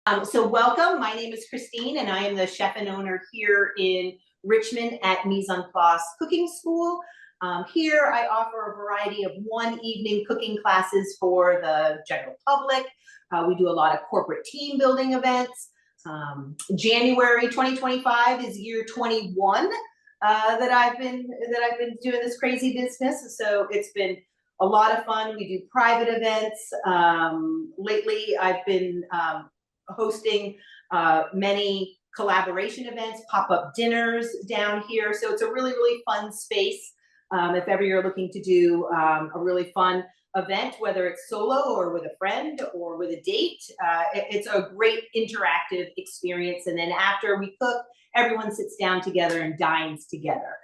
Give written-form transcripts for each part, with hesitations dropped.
So welcome, my name is Christine and I am the chef and owner here in Richmond at Mise Cooking School. Here I offer a variety of one evening cooking classes for the general public. We do a lot of corporate team building events. January 2025 is year 21 that I've been doing this crazy business. So it's been a lot of fun. We do private events. Lately I've been hosting many collaboration events, pop-up dinners down here. So it's a really, really fun space. If ever you're looking to do a really fun event, whether it's solo or with a friend or with a date, it's a great interactive experience. And then after we cook, everyone sits down together and dines together,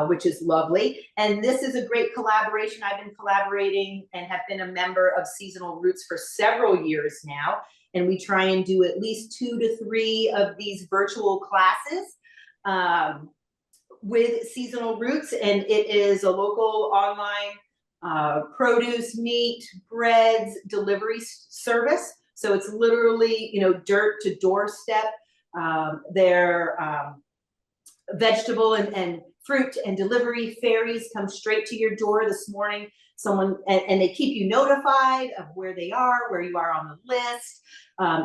which is lovely. And this is a great collaboration. I've been collaborating and have been a member of Seasonal Roots for several years now. And we try and do at least 2 to 3 of these virtual classes with Seasonal Roots. And it is a local online produce, meat, breads, delivery service. So it's literally, dirt to doorstep. Their vegetable and fruit and delivery ferries come straight to your door. This morning, and they keep you notified of where they are, where you are on the list.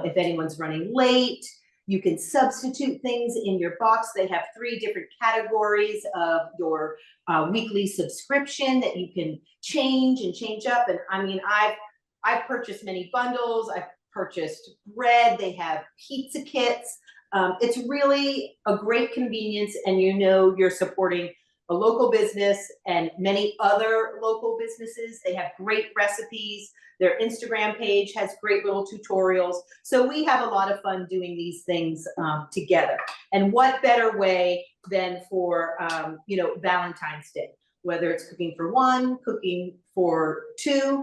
If anyone's running late, you can substitute things in your box. They have 3 different categories of your weekly subscription that you can change and change up. And I mean, I've purchased many bundles. I've purchased bread. They have pizza kits. It's really a great convenience, and you're supporting a local business and many other local businesses. They have great recipes. Their Instagram page has great little tutorials. So we have a lot of fun doing these things together. And what better way than for, Valentine's Day, whether it's cooking for 1, cooking for 2,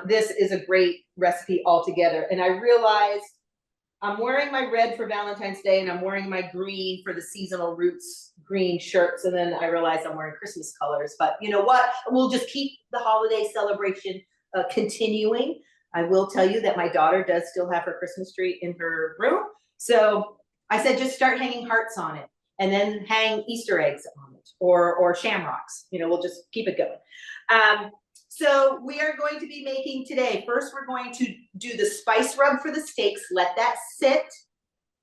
this is a great recipe altogether. And I realized I'm wearing my red for Valentine's Day and I'm wearing my green for the Seasonal Roots green shirts. And then I realized I'm wearing Christmas colors, but you know what? We'll just keep the holiday celebration continuing. I will tell you that my daughter does still have her Christmas tree in her room. So I said, just start hanging hearts on it and then hang Easter eggs on it or shamrocks. We'll just keep it going. So we are going to be making today, first we're going to do the spice rub for the steaks, let that sit.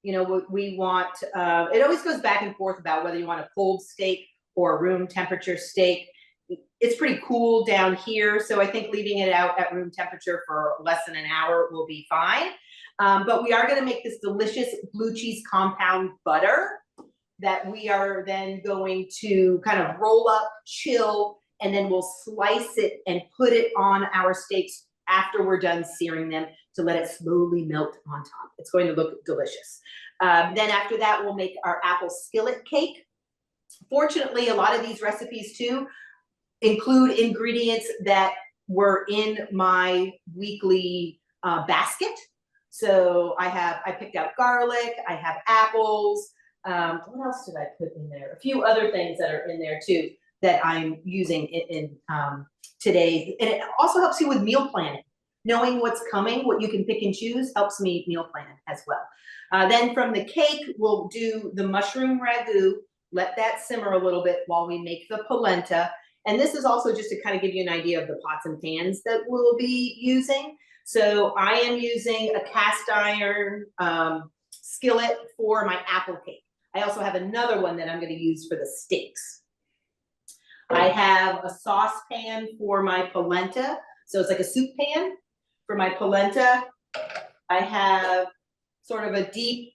We want, it always goes back and forth about whether you want a cold steak or a room temperature steak. It's pretty cool down here, so I think leaving it out at room temperature for less than an hour will be fine. But we are gonna make this delicious blue cheese compound butter that we are then going to kind of roll up, chill, and then we'll slice it and put it on our steaks after we're done searing them to let it slowly melt on top. It's going to look delicious. Then after that, we'll make our apple skillet cake. Fortunately, a lot of these recipes too include ingredients that were in my weekly basket. So I picked out garlic, I have apples. What else did I put in there? A few other things that are in there too that I'm using in today. And it also helps you with meal planning. Knowing what's coming, what you can pick and choose, helps me meal plan as well. Then from the cake, we'll do the mushroom ragu, let that simmer a little bit while we make the polenta. And this is also just to kind of give you an idea of the pots and pans that we'll be using. So I am using a cast iron skillet for my apple cake. I also have another one that I'm going to use for the steaks. I have a saucepan for my polenta. So it's like a soup pan for my polenta. I have sort of a deep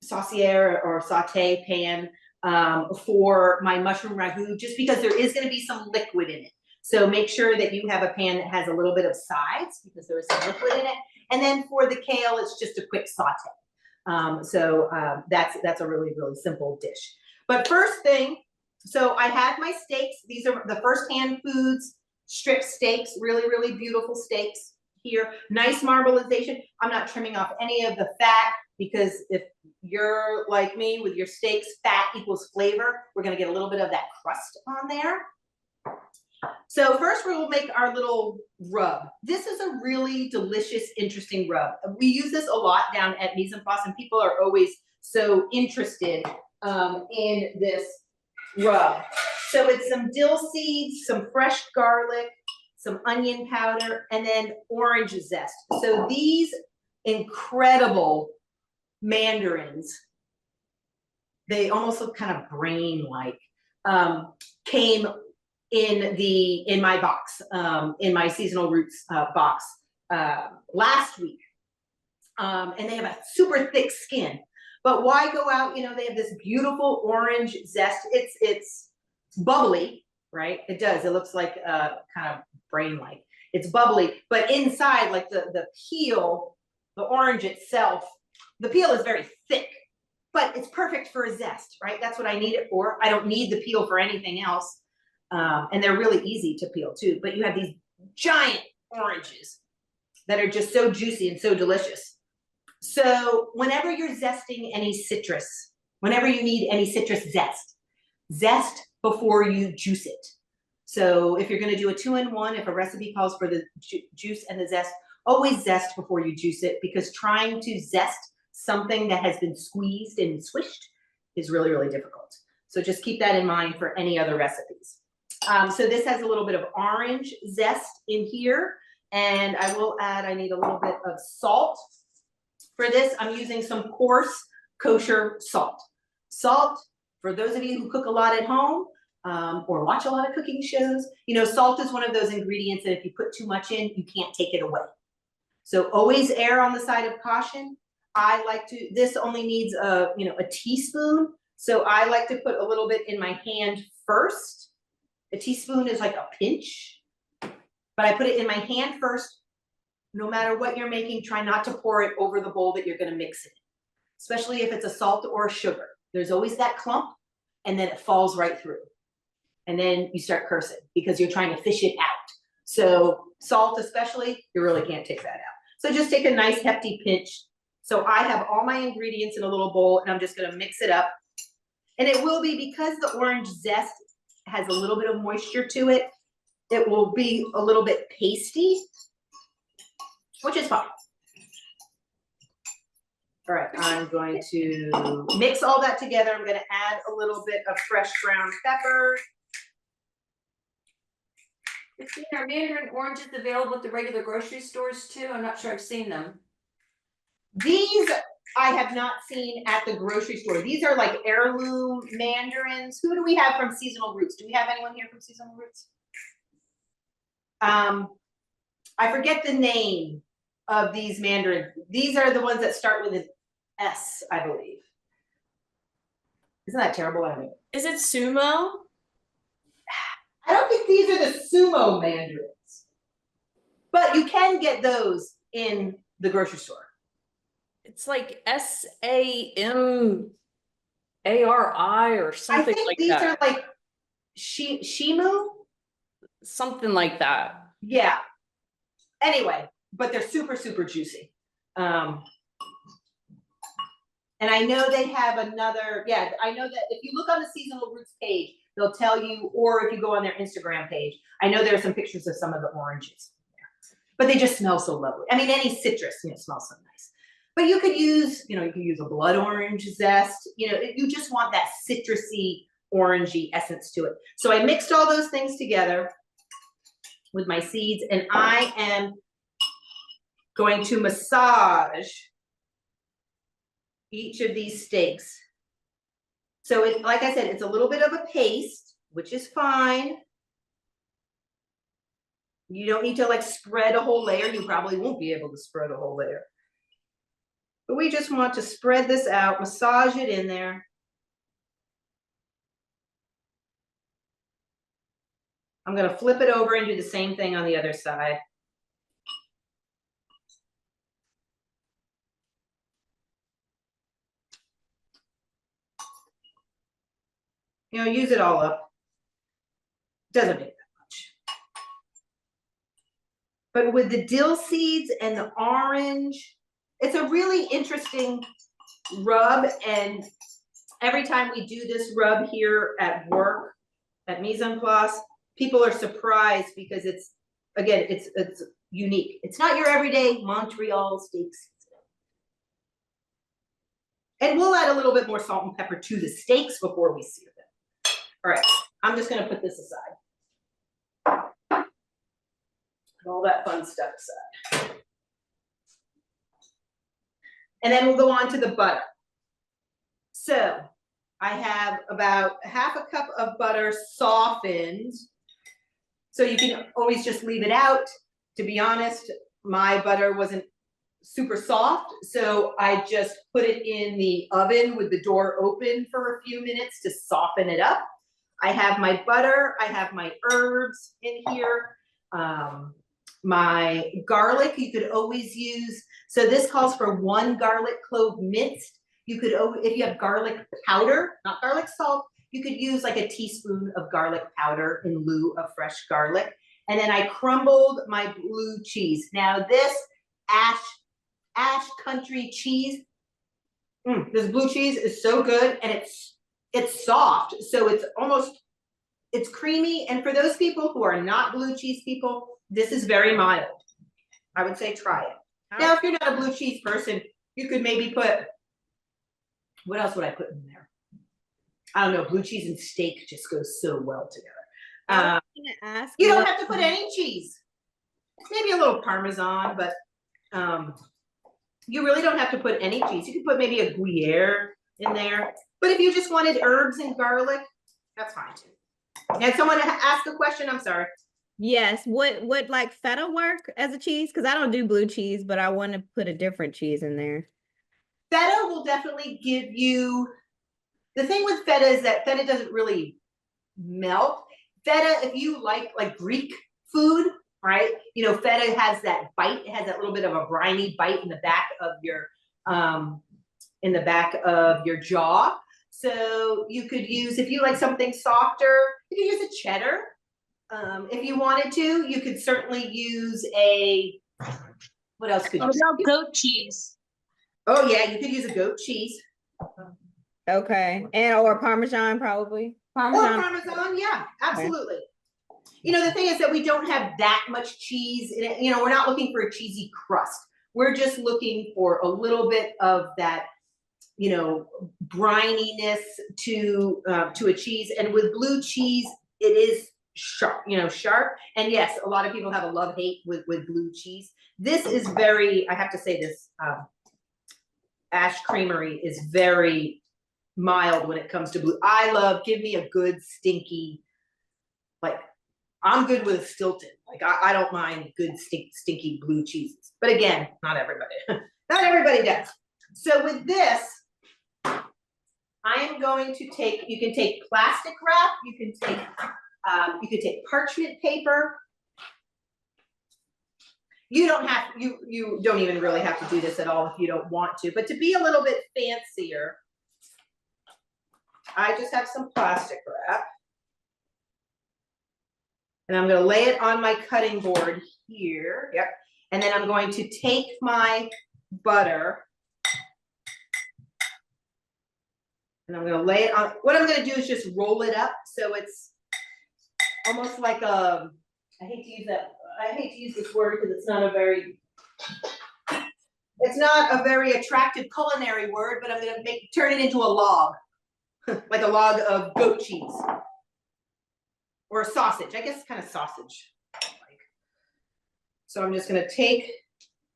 saucier or saute pan for my mushroom ragu, just because there is going to be some liquid in it. So make sure that you have a pan that has a little bit of sides because there is some liquid in it. And then for the kale, it's just a quick saute. That's a really, really simple dish. But first thing, so I have my steaks. These are the First Hand Foods strip steaks, really, really beautiful steaks here. Nice marbleization. I'm not trimming off any of the fat because if you're like me with your steaks, fat equals flavor. We're going to get a little bit of that crust on there. So first we will make our little rub. This is a really delicious, interesting rub. We use this a lot down at Mise and people are always so interested in this rub. So it's some dill seeds, some fresh garlic, some onion powder, and then orange zest. So these incredible mandarins, they almost look kind of brain-like, came in my box, in my seasonal roots box last week. And they have a super thick skin. But why go out? You know, they have this beautiful orange zest. It's bubbly, right? It does. It looks like kind of brain-like. It's bubbly, but inside, like the peel, the orange itself, the peel is very thick, but it's perfect for a zest, right? That's what I need it for. I don't need the peel for anything else. And they're really easy to peel too. But you have these giant oranges that are just so juicy and so delicious. So whenever you're zesting any citrus, whenever you need any citrus zest before you juice it. So if you're going to do a 2-in-1, if a recipe calls for the juice and the zest, always zest before you juice it, because trying to zest something that has been squeezed and swished is really, really difficult. So just keep that in mind for any other recipes. So this has a little bit of orange zest in here, and I will add, I need a little bit of salt. For this, I'm using some coarse kosher salt. Salt, for those of you who cook a lot at home or watch a lot of cooking shows, you know, salt is one of those ingredients that if you put too much in, you can't take it away. So always err on the side of caution. I like to, this only needs a teaspoon. So I like to put a little bit in my hand first. A teaspoon is like a pinch, but I put it in my hand first. No matter what you're making, try not to pour it over the bowl that you're going to mix it, especially if it's a salt or sugar. There's always that clump, and then it falls right through. And then you start cursing because you're trying to fish it out. So salt especially, you really can't take that out. So just take a nice hefty pinch. So I have all my ingredients in a little bowl, and I'm just going to mix it up. And it will be, because the orange zest has a little bit of moisture to it, it will be a little bit pasty, which is fine. All right, I'm going to mix all that together. I'm going to add a little bit of fresh ground pepper. Christine, are mandarin oranges available at the regular grocery stores too? I'm not sure I've seen them. These I have not seen at the grocery store. These are like heirloom mandarins. Who do we have from Seasonal Roots? Do we have anyone here from Seasonal Roots? I forget the name of these mandarins. These are the ones that start with an S, I believe. Isn't that terrible? I mean, is it sumo? I don't think these are the sumo mandarins, but you can get those in the grocery store. It's like SAMARI or something like that. I think these are like Shimu? Something like that. Yeah. Anyway, but they're super, super juicy. And I know they have another, I know that if you look on the Seasonal Roots page, they'll tell you, or if you go on their Instagram page, I know there are some pictures of some of the oranges there, but they just smell so lovely. I mean, any citrus, smells so nice. But you could use, you can use a blood orange zest. You just want that citrusy, orangey essence to it. So I mixed all those things together with my seeds, and I am going to massage each of these steaks. So it, like I said, it's a little bit of a paste, which is fine. You don't need to like spread a whole layer. You probably won't be able to spread a whole layer. But we just want to spread this out, massage it in there. I'm going to flip it over and do the same thing on the other side. Use it all up. Doesn't make that much. But with the dill seeds and the orange, it's a really interesting rub. And every time we do this rub here at work, at Mise en Place, people are surprised because it's, again, it's unique. It's not your everyday Montreal steaks. And we'll add a little bit more salt and pepper to the steaks before we sear them. All right, I'm just gonna put this aside. Put all that fun stuff aside. And then we'll go on to the butter. So I have about half a cup of butter softened. So you can always just leave it out. To be honest, my butter wasn't super soft, so I just put it in the oven with the door open for a few minutes to soften it up. I have my butter, I have my herbs in here, my garlic you could always use. So this calls for 1 garlic clove minced. You could, if you have garlic powder, not garlic salt, you could use like a teaspoon of garlic powder in lieu of fresh garlic. And then I crumbled my blue cheese. Now this Ash country cheese, this blue cheese is so good, and it's soft, so it's creamy. And for those people who are not blue cheese people, this is very mild. I would say try it. Now, if you're not a blue cheese person, you could maybe put, what else would I put in there? I don't know, blue cheese and steak just goes so well together. You don't have to put any cheese. Maybe a little Parmesan, but you really don't have to put any cheese. You can put maybe a Gruyere in there. But if you just wanted herbs and garlic, that's fine too. And someone asked a question, I'm sorry. Yes, would like feta work as a cheese? Because I don't do blue cheese, but I want to put a different cheese in there. Feta will definitely give you, the thing with feta is that feta doesn't really melt. Feta, if you like Greek food, right? You know, feta has that bite. It has that little bit of a briny bite in the back of your jaw. So you could use, if you like something softer, you could use a cheddar. If you wanted to, you could certainly use what else could you use? Goat cheese. Oh yeah, you could use a goat cheese. Okay, or Parmesan probably. Or Parmesan, yeah, absolutely. Okay. You know, the thing is that we don't have that much cheese in it. You know, we're not looking for a cheesy crust. We're just looking for a little bit of that, you know, brininess to a cheese. And with blue cheese, it is sharp, sharp. And yes, a lot of people have a love-hate with blue cheese. This is very, I have to say this, Ash Creamery is very mild when it comes to blue. Give me a good stinky, like, I'm good with a Stilton. Like, I don't mind good stinky blue cheeses. But again, not everybody. Not everybody does. So with this, I am going to take, you can take plastic wrap, you can take parchment paper. You don't even really have to do this at all if you don't want to, but to be a little bit fancier, I just have some plastic wrap. And I'm going to lay it on my cutting board here. Yep. And then I'm going to take my butter and I'm going to lay it on. What I'm going to do is just roll it up so it's almost like I hate to use this word because it's not a very attractive culinary word, but I'm going to turn it into a log, like a log of goat cheese. Or a sausage, I guess it's kind of sausage. So I'm just gonna take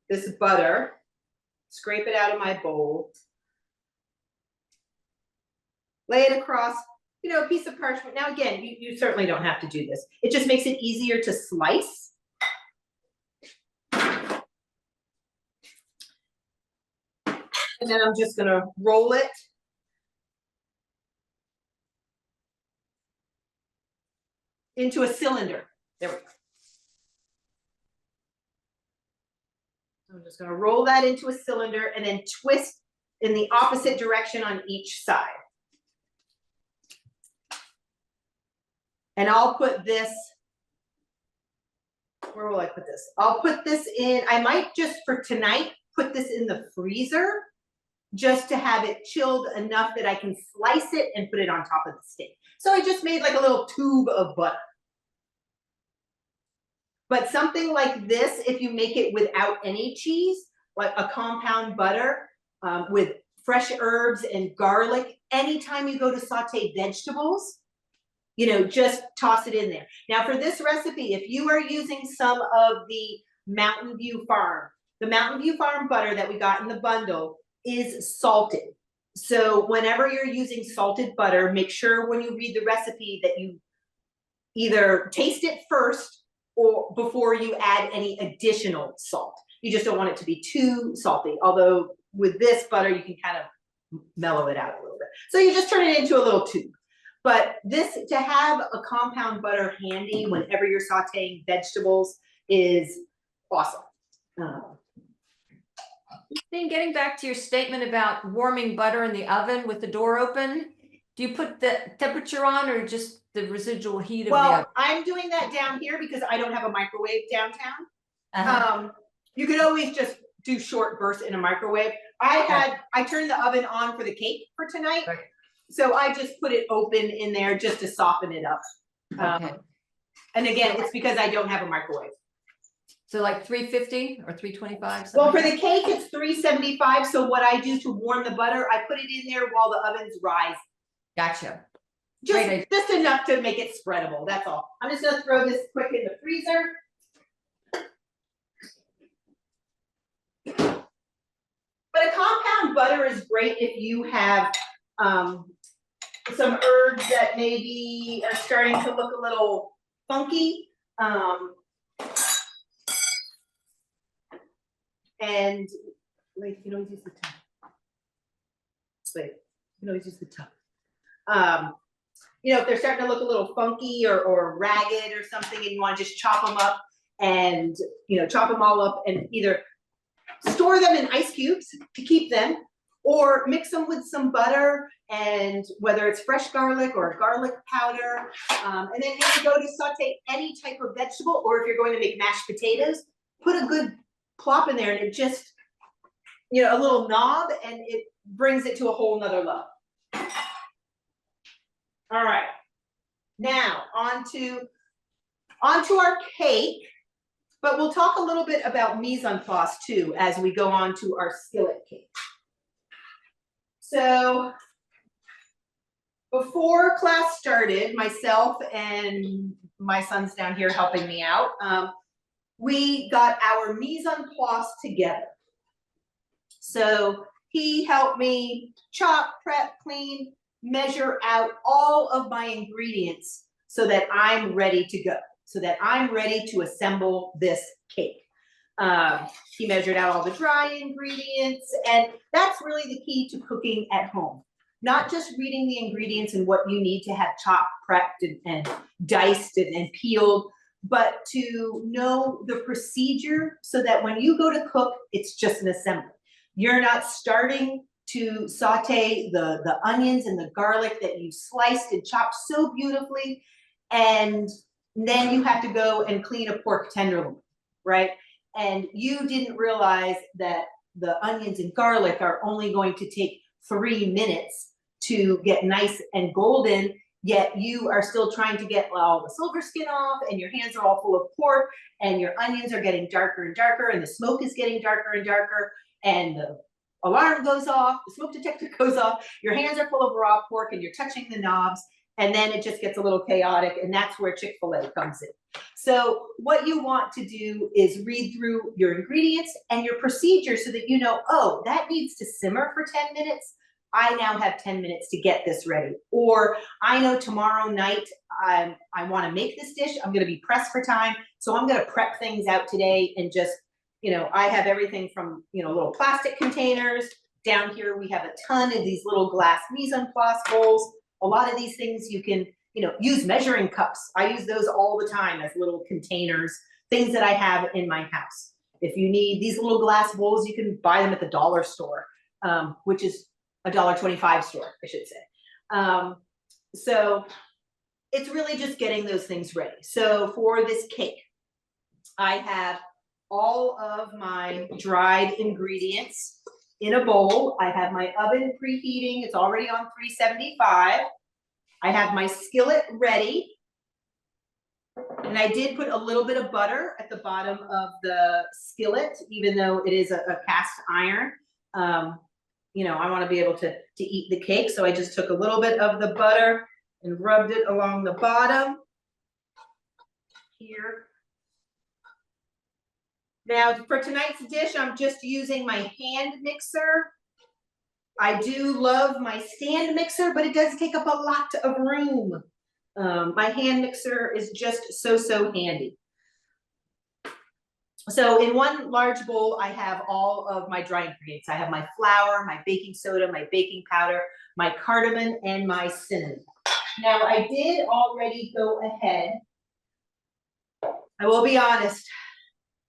this butter, scrape it out of my bowl, lay it across, a piece of parchment. Now again, you certainly don't have to do this. It just makes it easier to slice. And then I'm just gonna roll it. Into a cylinder. There we go. I'm just going to roll that into a cylinder and then twist in the opposite direction on each side. And I'll put this, where will I put this? I'll put this in, I might just for tonight put this in the freezer just to have it chilled enough that I can slice it and put it on top of the steak. So I just made like a little tube of butter. But something like this, if you make it without any cheese, like a compound butter with fresh herbs and garlic, anytime you go to saute vegetables, you know, just toss it in there. Now for this recipe, if you are using some of the Mountain View Farm, the Mountain View Farm butter that we got in the bundle is salted. So whenever you're using salted butter, make sure when you read the recipe that you either taste it first or before you add any additional salt. You just don't want it to be too salty. Although with this butter, you can kind of mellow it out a little bit. So you just turn it into a little tube. But this, to have a compound butter handy whenever you're sauteing vegetables is awesome. Then getting back to your statement about warming butter in the oven with the door open, do you put the temperature on or just the residual heat of the oven? Well, I'm doing that down here because I don't have a microwave downtown. Uh-huh. You could always just do short bursts in a microwave. I turned the oven on for the cake for tonight. Right. So I just put it open in there just to soften it up. Okay. And again, it's because I don't have a microwave. So like 350 or 325? Well, for the cake, it's 375. So what I do to warm the butter, I put it in there while the oven's rising. Gotcha. Great idea. Just enough to make it spreadable, that's all. I'm just gonna throw this quick in the freezer. But a compound butter is great if you have some herbs that maybe are starting to look a little funky. And like, you can always use the tub. Wait, you can always use the tub. You know, if they're starting to look a little funky or ragged or something, and you want to just chop them up and, you know, chop them all up and either store them in ice cubes to keep them, or mix them with some butter, and whether it's fresh garlic or garlic powder, and then if you go to saute any type of vegetable, or if you're going to make mashed potatoes, put a good plop in there, and it just, you know, a little knob, and it brings it to a whole nother level. All right, now onto our cake, but we'll talk a little bit about mise en place too as we go on to our skillet cake. So before class started, myself and my son's down here helping me out, we got our mise en place together. So he helped me chop, prep, clean, measure out all of my ingredients so that I'm ready to go, so that I'm ready to assemble this cake. He measured out all the dry ingredients, and that's really the key to cooking at home. Not just reading the ingredients and what you need to have chopped, prepped, and diced and peeled, but to know the procedure so that when you go to cook, it's just an assembly. You're not starting to saute the onions and the garlic that you sliced and chopped so beautifully, and then you have to go and clean a pork tenderloin, right? And you didn't realize that the onions and garlic are only going to take 3 minutes to get nice and golden, yet you are still trying to get all the silver skin off, and your hands are all full of pork, and your onions are getting darker and darker, and the smoke is getting darker and darker, and the alarm goes off, the smoke detector goes off, your hands are full of raw pork, and you're touching the knobs, and then it just gets a little chaotic, and that's where Chick-fil-A comes in. So what you want to do is read through your ingredients and your procedure so that you know, oh, that needs to simmer for 10 minutes. I now have 10 minutes to get this ready. Or I know tomorrow night I want to make this dish. I'm going to be pressed for time. So I'm going to prep things out today and just, you know, I have everything from, you know, little plastic containers. Down here we have a ton of these little glass mise en place bowls. A lot of these things you can, you know, use measuring cups. I use those all the time as little containers, things that I have in my house. If you need these little glass bowls, you can buy them at the dollar store, which is a $1.25 store, I should say. So it's really just getting those things ready. So for this cake, I have all of my dried ingredients in a bowl. I have my oven preheating. It's already on 375. I have my skillet ready. And I did put a little bit of butter at the bottom of the skillet, even though it is a cast iron. You know, I want to be able to eat the cake, so I just took a little bit of the butter and rubbed it along the bottom here. Now, for tonight's dish, I'm just using my hand mixer. I do love my stand mixer, but it does take up a lot of room. My hand mixer is just so handy. So in one large bowl, I have all of my dry ingredients. I have my flour, my baking soda, my baking powder, my cardamom, and my cinnamon. Now, I did already go ahead. I will be honest,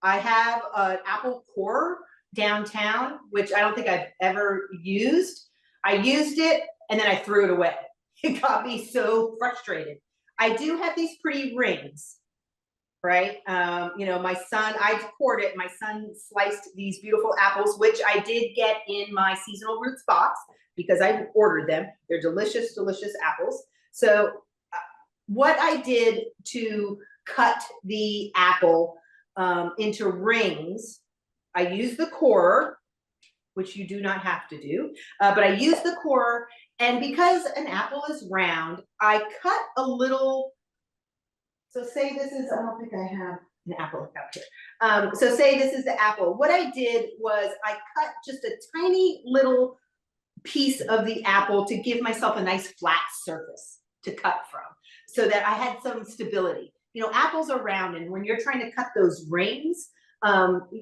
I have an apple core downtown, which I don't think I've ever used. I used it and then I threw it away. It got me so frustrated. I do have these pretty rings, right? You know, my son, I poured it. My son sliced these beautiful apples, which I did get in my seasonal roots box because I ordered them. They're delicious, delicious apples. So what I did to cut the apple into rings, I used the core, which you do not have to do, but I used the core, and because an apple is round, I cut a little, so say this is, I don't think I have an apple out here. So say this is the apple. What I did was I cut just a tiny little piece of the apple to give myself a nice flat surface to cut from, so that I had some stability. You know, apples are round, and when you're trying to cut those rings,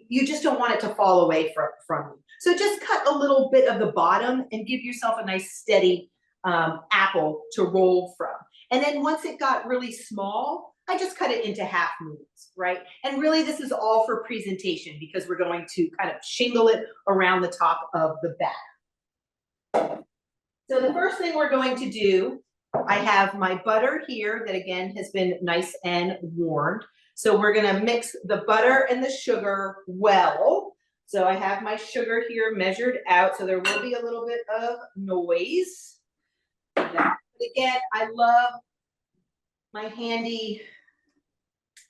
you just don't want it to fall away from you. So just cut a little bit of the bottom and give yourself a nice steady apple to roll from. And then once it got really small, I just cut it into half moons, right? And really this is all for presentation because we're going to kind of shingle it around the top of the batter. So the first thing we're going to do, I have my butter here that again has been nice and warmed. So we're gonna mix the butter and the sugar well. So I have my sugar here measured out, so there will be a little bit of noise. But again, I love my handy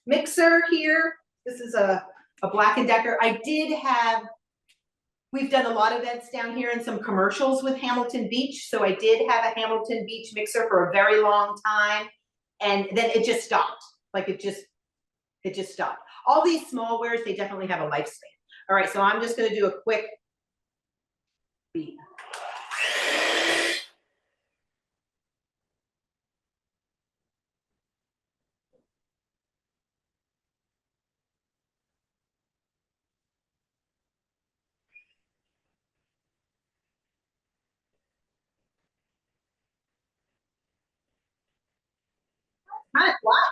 mixer here. This is a Black & Decker. I did have, we've done a lot of events down here and some commercials with Hamilton Beach. So I did have a Hamilton Beach mixer for a very long time. And then it just stopped. Like it just stopped. All these small wares, they definitely have a lifespan. All right, so I'm just gonna do a quick beat. Kind of flat.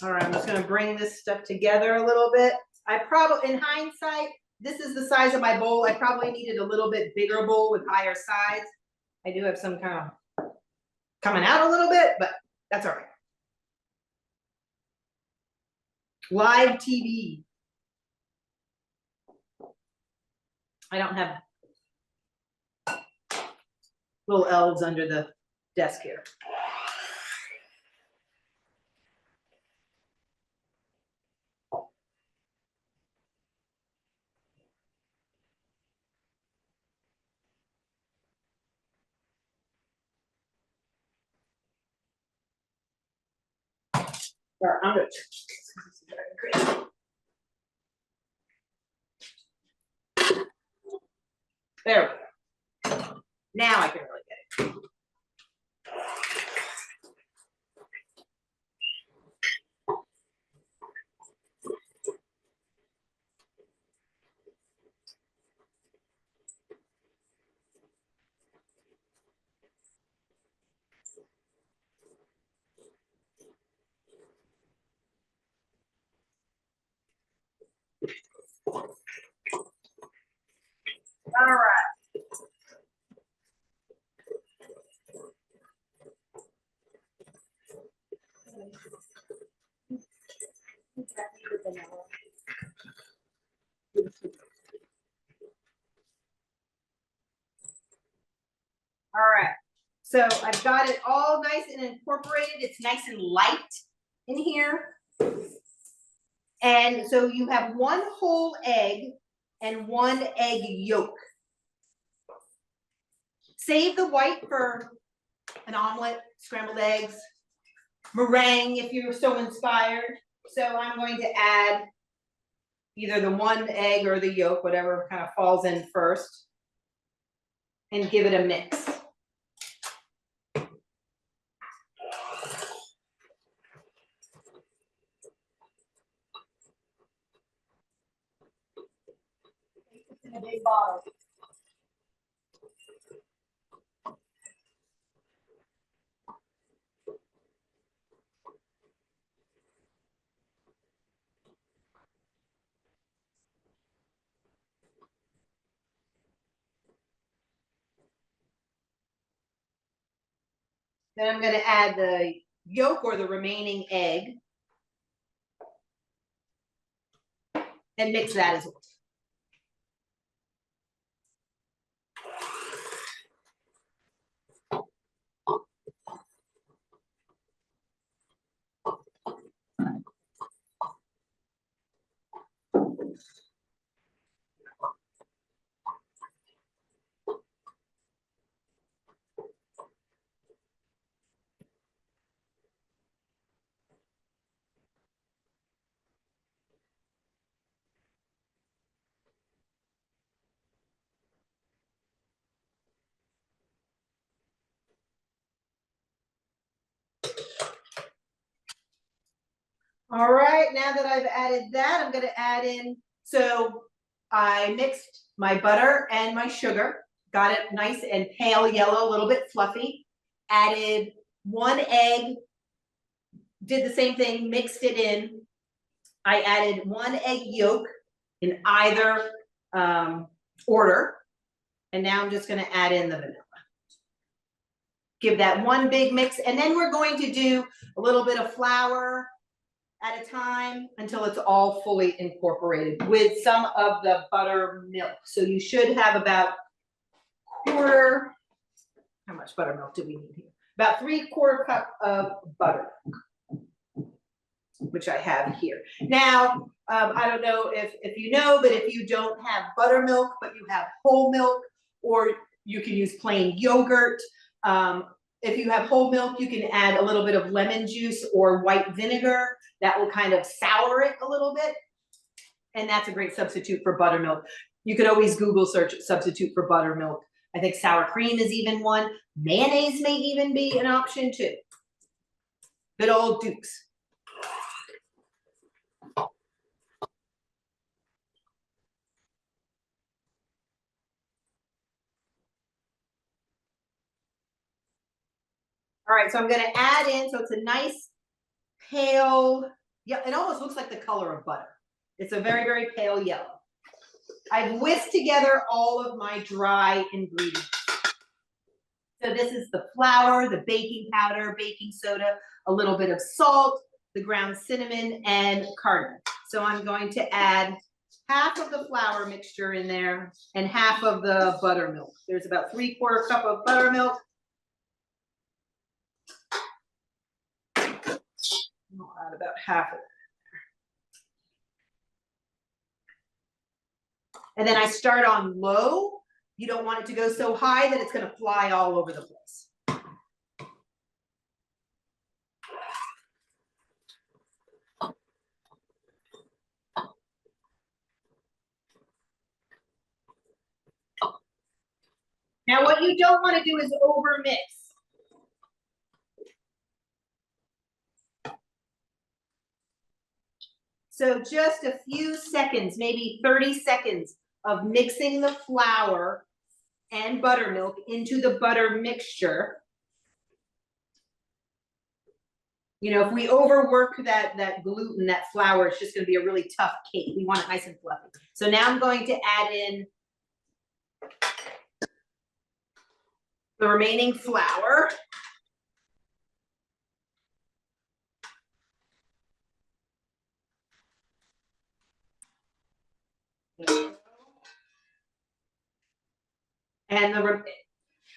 All right, I'm just gonna bring this stuff together a little bit. I probably, in hindsight, this is the size of my bowl. I probably needed a little bit bigger bowl with higher sides. I do have some kind of coming out a little bit, but that's all right. Live TV. I don't have little elves under the desk here. All right, I'm gonna. There we go. Now I can really get it. All right. All right, so I've got it all nice and incorporated. It's nice and light in here. And so you have 1 whole egg and 1 egg yolk. Save the white for an omelet, scrambled eggs, meringue if you're so inspired. So I'm going to add either the 1 egg or the yolk, whatever kind of falls in first, and give it a mix. In a big bottle. Then I'm going to add the yolk or the remaining egg and mix that as well. All right, now that I've added that, I'm going to add in, so I mixed my butter and my sugar, got it nice and pale yellow, a little bit fluffy, added 1 egg, did the same thing, mixed it in. I added 1 egg yolk in either order, and now I'm just going to add in the vanilla. Give that 1 big mix, and then we're going to do a little bit of flour at a time until it's all fully incorporated with some of the buttermilk. So you should have about quarter, how much buttermilk do we need here? About 3/4 cup of butter, which I have here. Now, I don't know if you know, but if you don't have buttermilk, but you have whole milk, or you can use plain yogurt. If you have whole milk, you can add a little bit of lemon juice or white vinegar. That will kind of sour it a little bit. And that's a great substitute for buttermilk. You could always Google search substitute for buttermilk. I think sour cream is even one. Mayonnaise may even be an option too. Good old Duke's. All right, so I'm gonna add in, so it's a nice pale, yeah, it almost looks like the color of butter. It's a very, very pale yellow. I've whisked together all of my dry ingredients. So this is the flour, the baking powder, baking soda, a little bit of salt, the ground cinnamon, and cardamom. So I'm going to add half of the flour mixture in there and half of the buttermilk. There's about 3/4 cup of buttermilk. I'll add about half of it. And then I start on low. You don't want it to go so high that it's going to fly all over the place. Now what you don't want to do is over mix. So just a few seconds, maybe 30 seconds of mixing the flour and buttermilk into the butter mixture. You know, if we overwork that gluten, that flour, it's just going to be a really tough cake. We want it nice and fluffy. So now I'm going to add in the remaining flour. And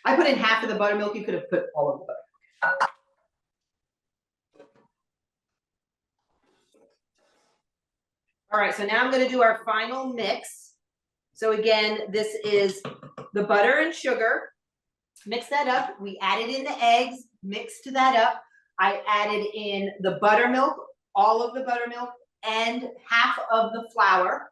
I put in half of the buttermilk. You could have put all of the butter. All right, so now I'm gonna do our final mix. So again, this is the butter and sugar. Mix that up. We added in the eggs, mixed that up. I added in the buttermilk, all of the buttermilk, and half of the flour.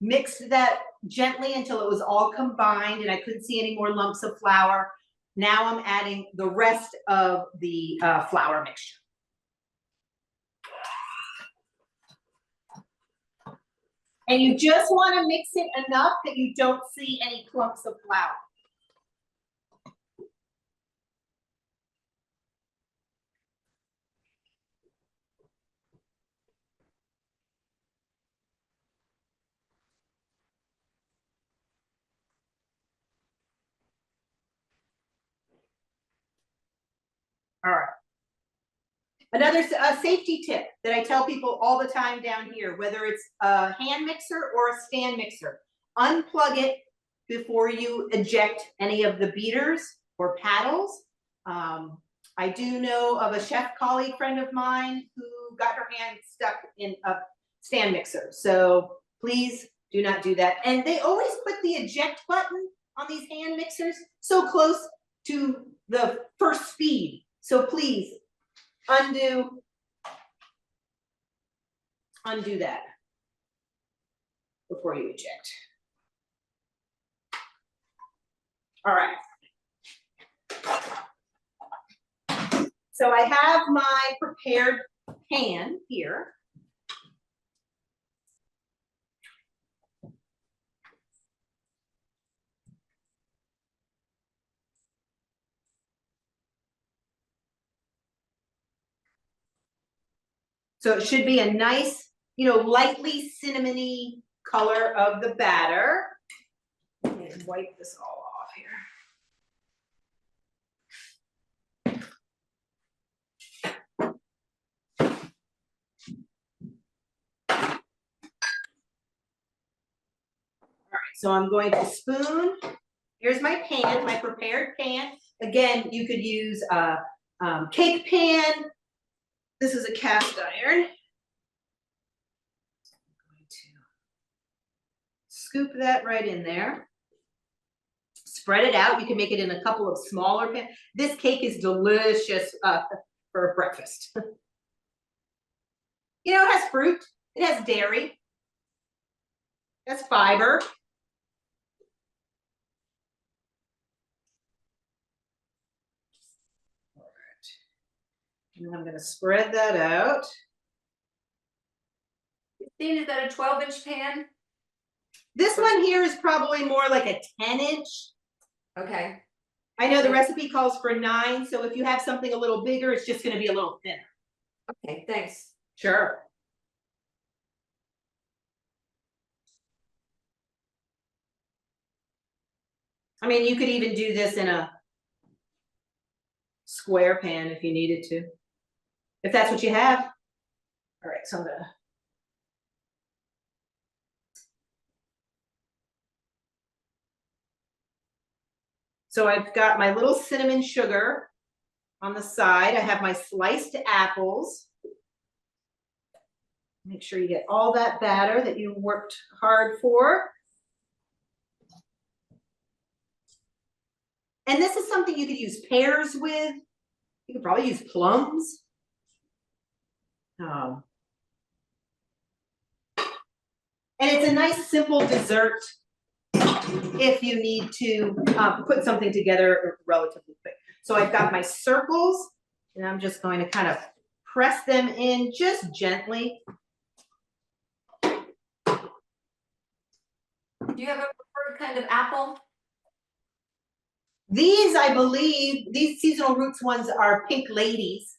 Mixed that gently until it was all combined and I couldn't see any more lumps of flour. Now I'm adding the rest of the flour mixture. And you just want to mix it enough that you don't see any clumps of flour. All right. Another safety tip that I tell people all the time down here, whether it's a hand mixer or a stand mixer, unplug it before you eject any of the beaters or paddles. I do know of a chef colleague friend of mine who got her hand stuck in a stand mixer. So please do not do that. And they always put the eject button on these hand mixers so close to the first speed. So please undo that before you eject. All right. So I have my prepared pan here. So it should be a nice, lightly cinnamony color of the batter. Let me wipe this all off here. All right, so I'm going to spoon. Here's my pan, my prepared pan. Again, you could use a cake pan. This is a cast iron. I'm going to scoop that right in there. Spread it out. You can make it in a couple of smaller pans. This cake is delicious for breakfast. It has fruit. It has dairy. It has fiber. All right. And I'm going to spread that out. Christine, is that a 12-inch pan? This one here is probably more like a 10-inch. Okay. I know the recipe calls for 9, so if you have something a little bigger, it's just going to be a little thinner. Okay, thanks. Sure. I mean, you could even do this in a square pan if you needed to, if that's what you have. All right, so I'm gonna. So I've got my little cinnamon sugar on the side. I have my sliced apples. Make sure you get all that batter that you worked hard for. And this is something you could use pears with. You could probably use plums. And it's a nice simple dessert if you need to put something together relatively quick. So I've got my circles and I'm just going to kind of press them in just gently. Do you have a preferred kind of apple? These, I believe, these seasonal roots ones are Pink Ladies.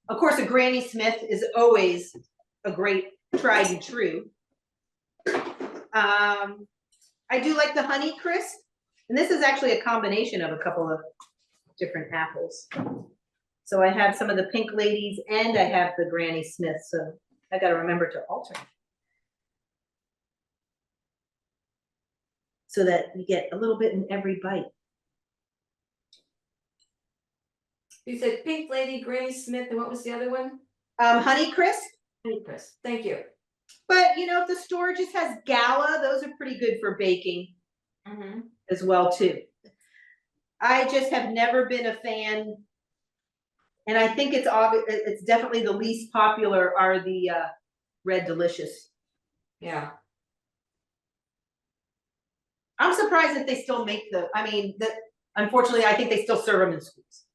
Of course, a Granny Smith is always a great tried and true. I do like the Honey Crisp, and this is actually a combination of a couple of different apples. So I have some of the Pink Ladies and I have the Granny Smith, so I got to remember to alternate. so that you get a little bit in every bite. You said Pink Lady, Granny Smith, and what was the other one? Honey Crisp, Honey Crisp. Thank you. but you know, if the store just has Gala, those are pretty good for baking as well too. I just have never been a fan, and I think it's obvious, it's definitely the least popular are the Red Delicious. Yeah. I'm surprised that they still make unfortunately, I think they still serve them in schools.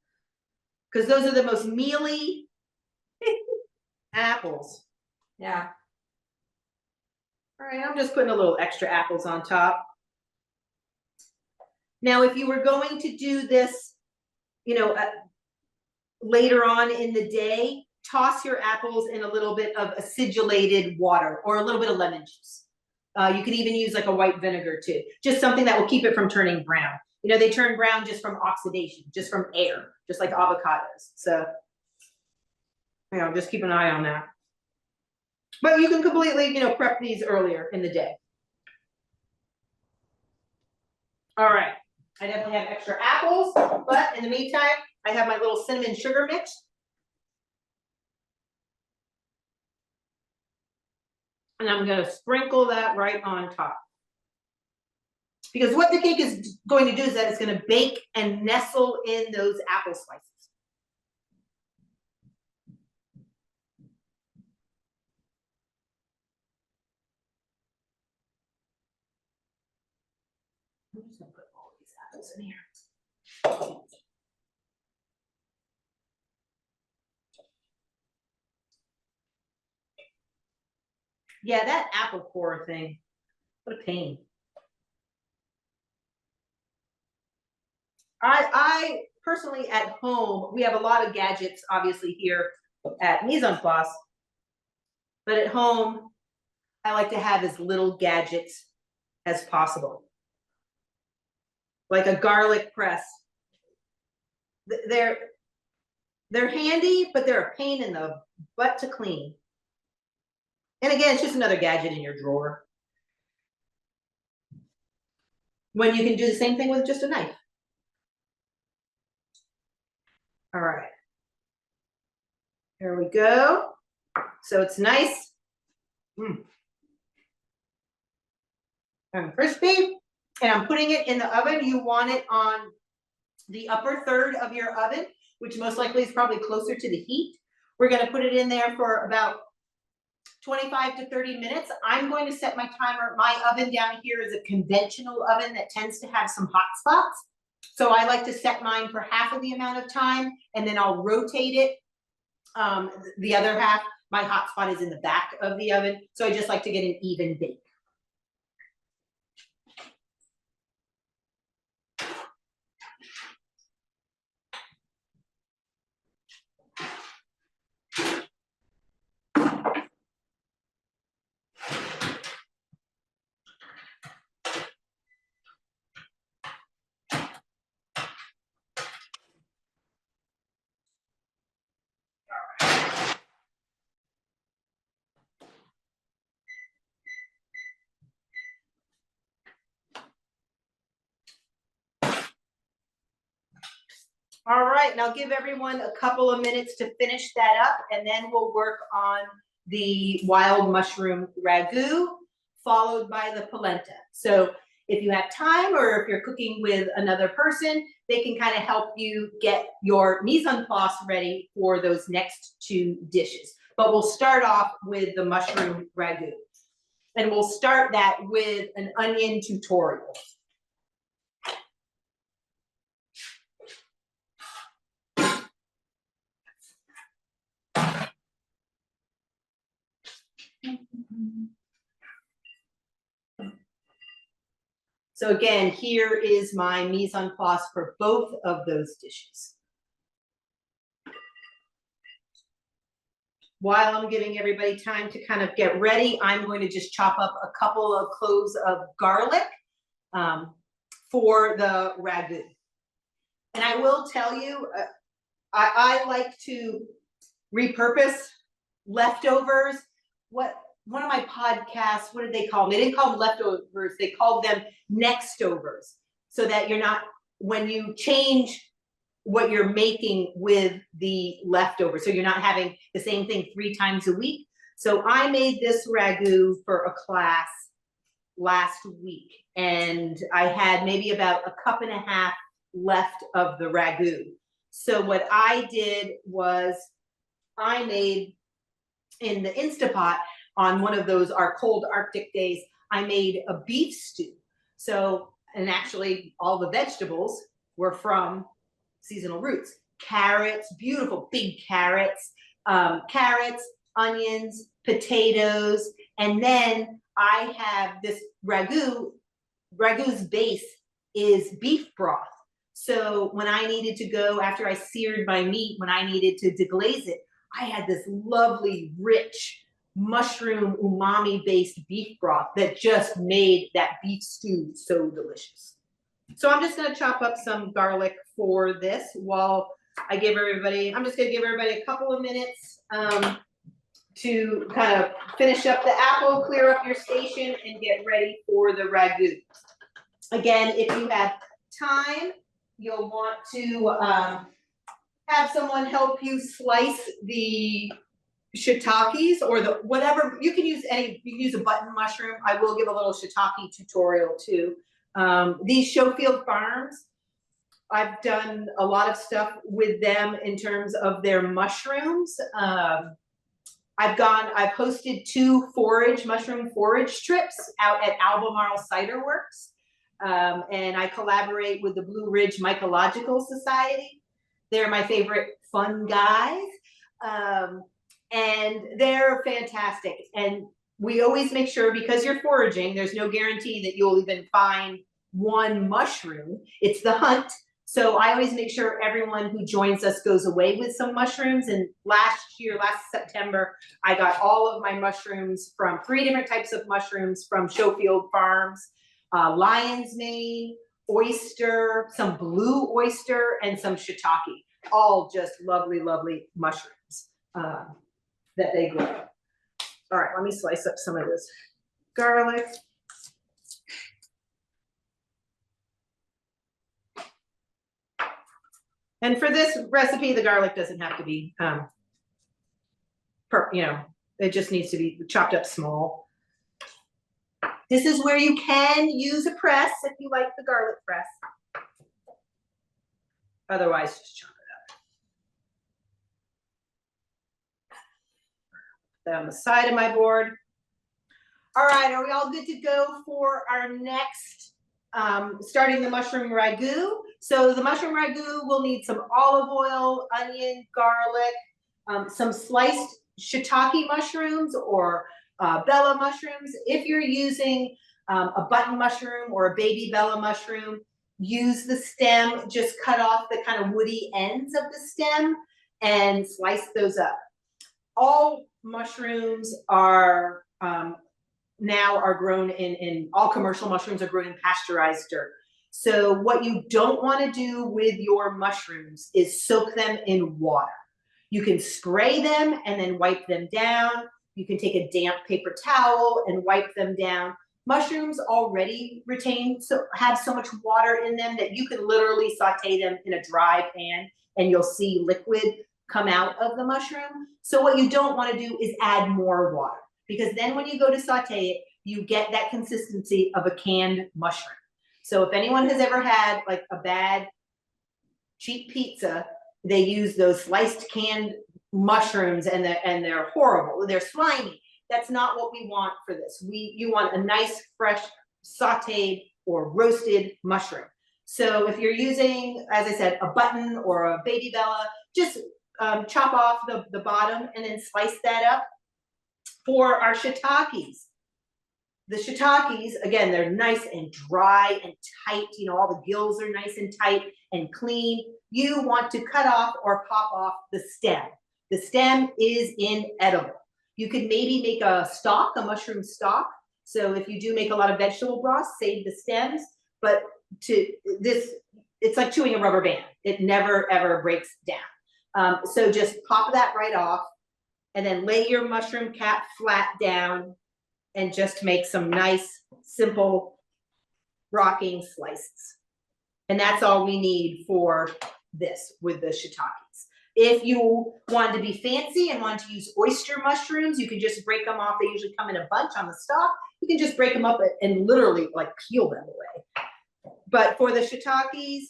Because those are the most mealy apples. Yeah. All right, I'm just putting a little extra apples on top. Now, if you were going to do this, you know, later on in the day, toss your apples in a little bit of acidulated water or a little bit of lemon juice. You can even use like a white vinegar too, just something that will keep it from turning brown. You know, they turn brown just from oxidation, just from air, just like avocados. So, you know, just keep an eye on that. But you can completely, you know, prep these earlier in the day. All right, I definitely have extra apples, but in the meantime, I have my little cinnamon sugar mix. And I'm gonna sprinkle that right on top. Because what the cake is going to do is that it's gonna bake and nestle in those apple slices. I'm just gonna put all these apples in here. Yeah, that apple core thing, what a pain. I personally at home, we have a lot of gadgets obviously here at Mise en Place, but at home, I like to have as little gadgets as possible. Like a garlic press. They're handy, but they're a pain in the butt to clean. And again, it's just another gadget in your drawer. When you can do the same thing with just a knife. All right. Here we go. So it's nice and crispy. And I'm putting it in the oven. You want it on the upper third of your oven, which most likely is probably closer to the heat. We're gonna put it in there for about 25 to 30 minutes. I'm going to set my timer. My oven down here is a conventional oven that tends to have some hot spots. So I like to set mine for half of the amount of time, and then I'll rotate it. The other half, my hot spot is in the back of the oven. So I just like to get an even bake. All right, and I'll give everyone a couple of minutes to finish that up, and then we'll work on the wild mushroom ragu, followed by the polenta. So if you have time, or if you're cooking with another person, they can kind of help you get your mise en place ready for those next two dishes. But we'll start off with the mushroom ragu. And we'll start that with an onion tutorial. So again, here is my mise en place for both of those dishes. While I'm giving everybody time to kind of get ready, I'm going to just chop up a couple of cloves of garlic for the ragu. And I will tell you, I like to repurpose leftovers. What one of my podcasts, what did they call them? They didn't call them leftovers, they called them nextovers. So that you're not, when you change what you're making with the leftovers, so you're not having the same thing 3 times a week. So I made this ragu for a class last week, and I had maybe about 1.5 cups left of the ragu. So what I did was I made in the Instapot on one of those, our cold Arctic days, I made a beef stew. So, and actually all the vegetables were from seasonal roots. Carrots, beautiful big carrots, onions, potatoes, and then I have this ragu. Ragu's base is beef broth. So when I needed to go, after I seared my meat, when I needed to deglaze it, I had this lovely, rich, mushroom umami based beef broth that just made that beef stew so delicious. So I'm just gonna chop up some garlic for this while I give everybody, I'm just gonna give everybody a couple of minutes to kind of finish up the apple, clear up your station, and get ready for the ragu. Again, if you have time, you'll want to have someone help you slice the shiitakes or the whatever. You can use any, you can use a button mushroom. I will give a little shiitake tutorial too. These Schofield Farms, I've done a lot of stuff with them in terms of their mushrooms. I've hosted 2 mushroom forage trips out at Albemarle Cider Works. And I collaborate with the Blue Ridge Mycological Society. They're my favorite fun guys. And they're fantastic. And we always make sure, because you're foraging, there's no guarantee that you'll even find one mushroom. It's the hunt. So I always make sure everyone who joins us goes away with some mushrooms. And last September, I got all of my mushrooms from 3 different types of mushrooms from Schofield Farms, lion's mane, oyster, some blue oyster, and some shiitake. All just lovely, lovely mushrooms that they grow. All right, let me slice up some of this garlic. And for this recipe, the garlic doesn't have to be, it just needs to be chopped up small. This is where you can use a press if you like the garlic press. Otherwise, just chop it up. Put that on the side of my board. All right, are we all good to go for our next, starting the mushroom ragu? So the mushroom ragu will need some olive oil, onion, garlic, some sliced shiitake mushrooms or Bella mushrooms. If you're using a button mushroom or a baby Bella mushroom, use the stem, just cut off the kind of woody ends of the stem and slice those up. All mushrooms are now are grown in all commercial mushrooms are grown in pasteurized dirt. So what you don't want to do with your mushrooms is soak them in water. You can spray them and then wipe them down. You can take a damp paper towel and wipe them down. Mushrooms already have so much water in them that you can literally saute them in a dry pan and you'll see liquid come out of the mushroom. So what you don't want to do is add more water, because then when you go to saute it, you get that consistency of a canned mushroom. So if anyone has ever had like a bad cheap pizza, they use those sliced canned mushrooms and they're horrible. They're slimy. That's not what we want for this. You want a nice, fresh, sauteed or roasted mushroom. So if you're using, as I said, a button or a baby Bella, just chop off the bottom and then slice that up. For our shiitakes, the shiitakes, again, they're nice and dry and tight. You know, all the gills are nice and tight and clean. You want to cut off or pop off the stem. The stem is inedible. You could maybe make a mushroom stock. So if you do make a lot of vegetable broth, save the stems. But it's like chewing a rubber band. It never, ever breaks down. So just pop that right off. and then lay your mushroom cap flat down and just make some nice, simple rocking slices. And that's all we need for this with the shiitakes. If you want to be fancy and want to use oyster mushrooms, you can just break them off. They usually come in a bunch on the stalk. You can just break them up and literally like peel them away. But for the shiitakes,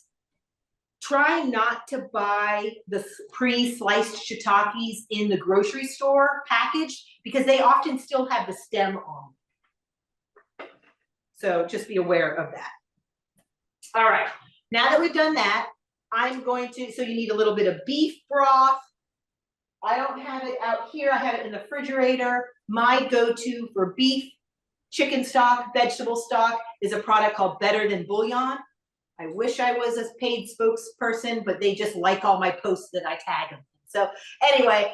try not to buy the pre-sliced shiitakes in the grocery store package because they often still have the stem on. So just be aware of that. All right, now that we've done that, I'm going to, so you need a little bit of beef broth. I don't have it out here, I have it in the refrigerator. My go-to for beef, chicken stock, vegetable stock is a product called Better Than Bouillon. I wish I was a paid spokesperson, but they just like all my posts that I tag them. So anyway,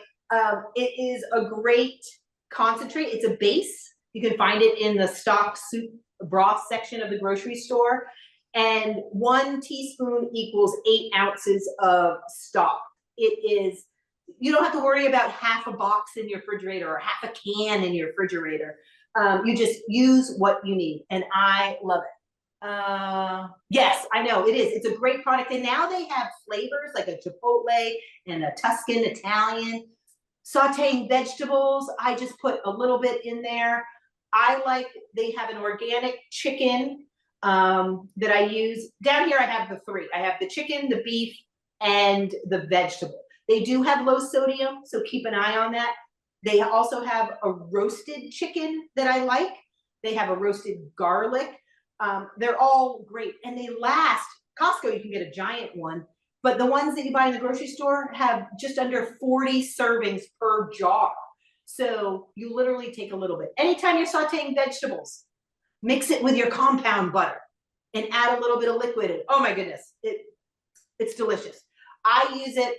it is a great concentrate. It's a base. You can find it in the stock soup broth section of the grocery store. And 1 teaspoon equals 8 ounces of stock. It is, you don't have to worry about half a box in your refrigerator or half a can in your refrigerator. You just use what you need, and I love it. Yes, I know it is. It's a great product, and now they have flavors like a chipotle and a Tuscan Italian. Sauteing vegetables, I just put a little bit in there. I like, they have an organic chicken that I use. Down here I have the 3. I have the chicken, the beef, and the vegetable. They do have low sodium, so keep an eye on that. They also have a roasted chicken that I like. They have a roasted garlic. They're all great, and they last. Costco, you can get a giant one, but the ones that you buy in the grocery store have just under 40 servings per jar. So you literally take a little bit. Anytime you're sauteing vegetables, mix it with your compound butter and add a little bit of liquid. And, oh my goodness, it's delicious. I use it,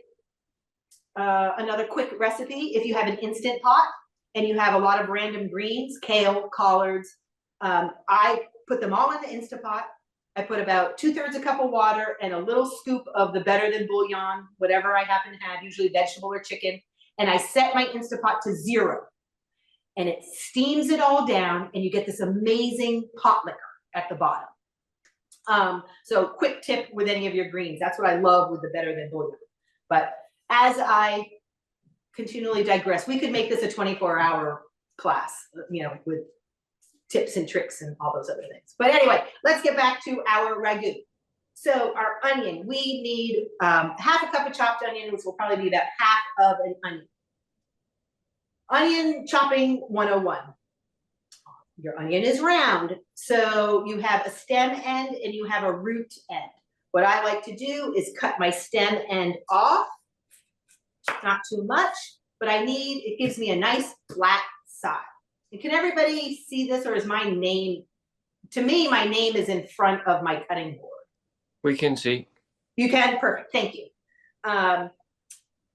another quick recipe, if you have an Instant Pot and you have a lot of random greens, kale, collards, I put them all in the Instant Pot. I put about 2/3 a cup of water and a little scoop of the Better Than Bouillon, whatever I happen to have, usually vegetable or chicken. And I set my Instant Pot to 0. And it steams it all down, and you get this amazing pot liquor at the bottom. So quick tip with any of your greens. That's what I love with the Better Than Bouillon. But as I continually digress, we could make this a 24-hour class, you know, with tips and tricks and all those other things. But anyway, let's get back to our ragu. So our onion, we need half a cup of chopped onion, which will probably be about half of an onion. Onion chopping 101. Your onion is round, so you have a stem end and you have a root end. What I like to do is cut my stem end off, not too much, but it gives me a nice flat side. And can everybody see this, or is my name, to me, my name is in front of my cutting board? We can see. You can? Perfect, thank you.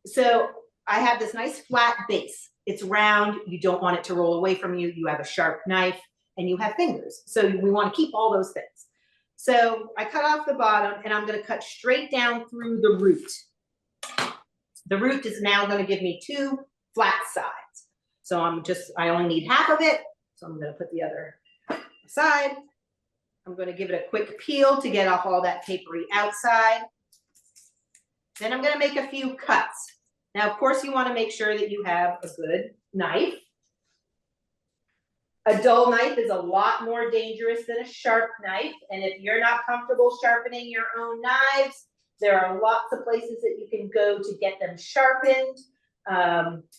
So I have this nice flat base. It's round, you don't want it to roll away from you. You have a sharp knife and you have fingers. So we want to keep all those things. So I cut off the bottom and I'm going to cut straight down through the root. The root is now going to give me 2 flat sides. So I only need half of it. So I'm going to put the other aside. I'm going to give it a quick peel to get off all that papery outside. Then I'm going to make a few cuts. Now, of course, you want to make sure that you have a good knife. A dull knife is a lot more dangerous than a sharp knife. And if you're not comfortable sharpening your own knives, there are lots of places that you can go to get them sharpened.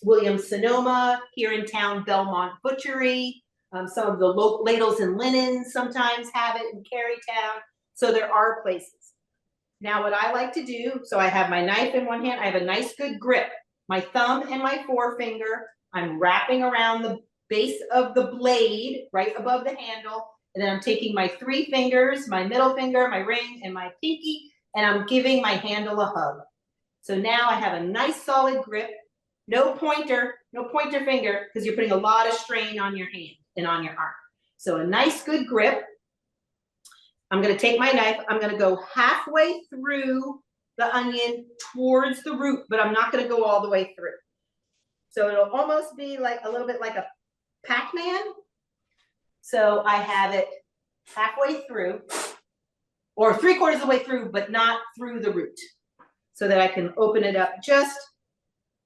Williams-Sonoma, here in town, Belmont Butchery. Some of the local Ladles and Linens sometimes have it in Carytown. So there are places. Now what I like to do, so I have my knife in one hand, I have a nice good grip. My thumb and my forefinger, I'm wrapping around the base of the blade, right above the handle, and then I'm taking my 3 fingers, my middle finger, my ring, and my pinky, and I'm giving my handle a hug. So now I have a nice solid grip, no pointer finger, because you're putting a lot of strain on your hand and on your arm. So a nice good grip. I'm going to take my knife, I'm going to go halfway through the onion towards the root, but I'm not going to go all the way through. So it'll almost be like a little bit like a Pac-Man. So I have it halfway through, or 3/4 of the way through, but not through the root, so that I can open it up just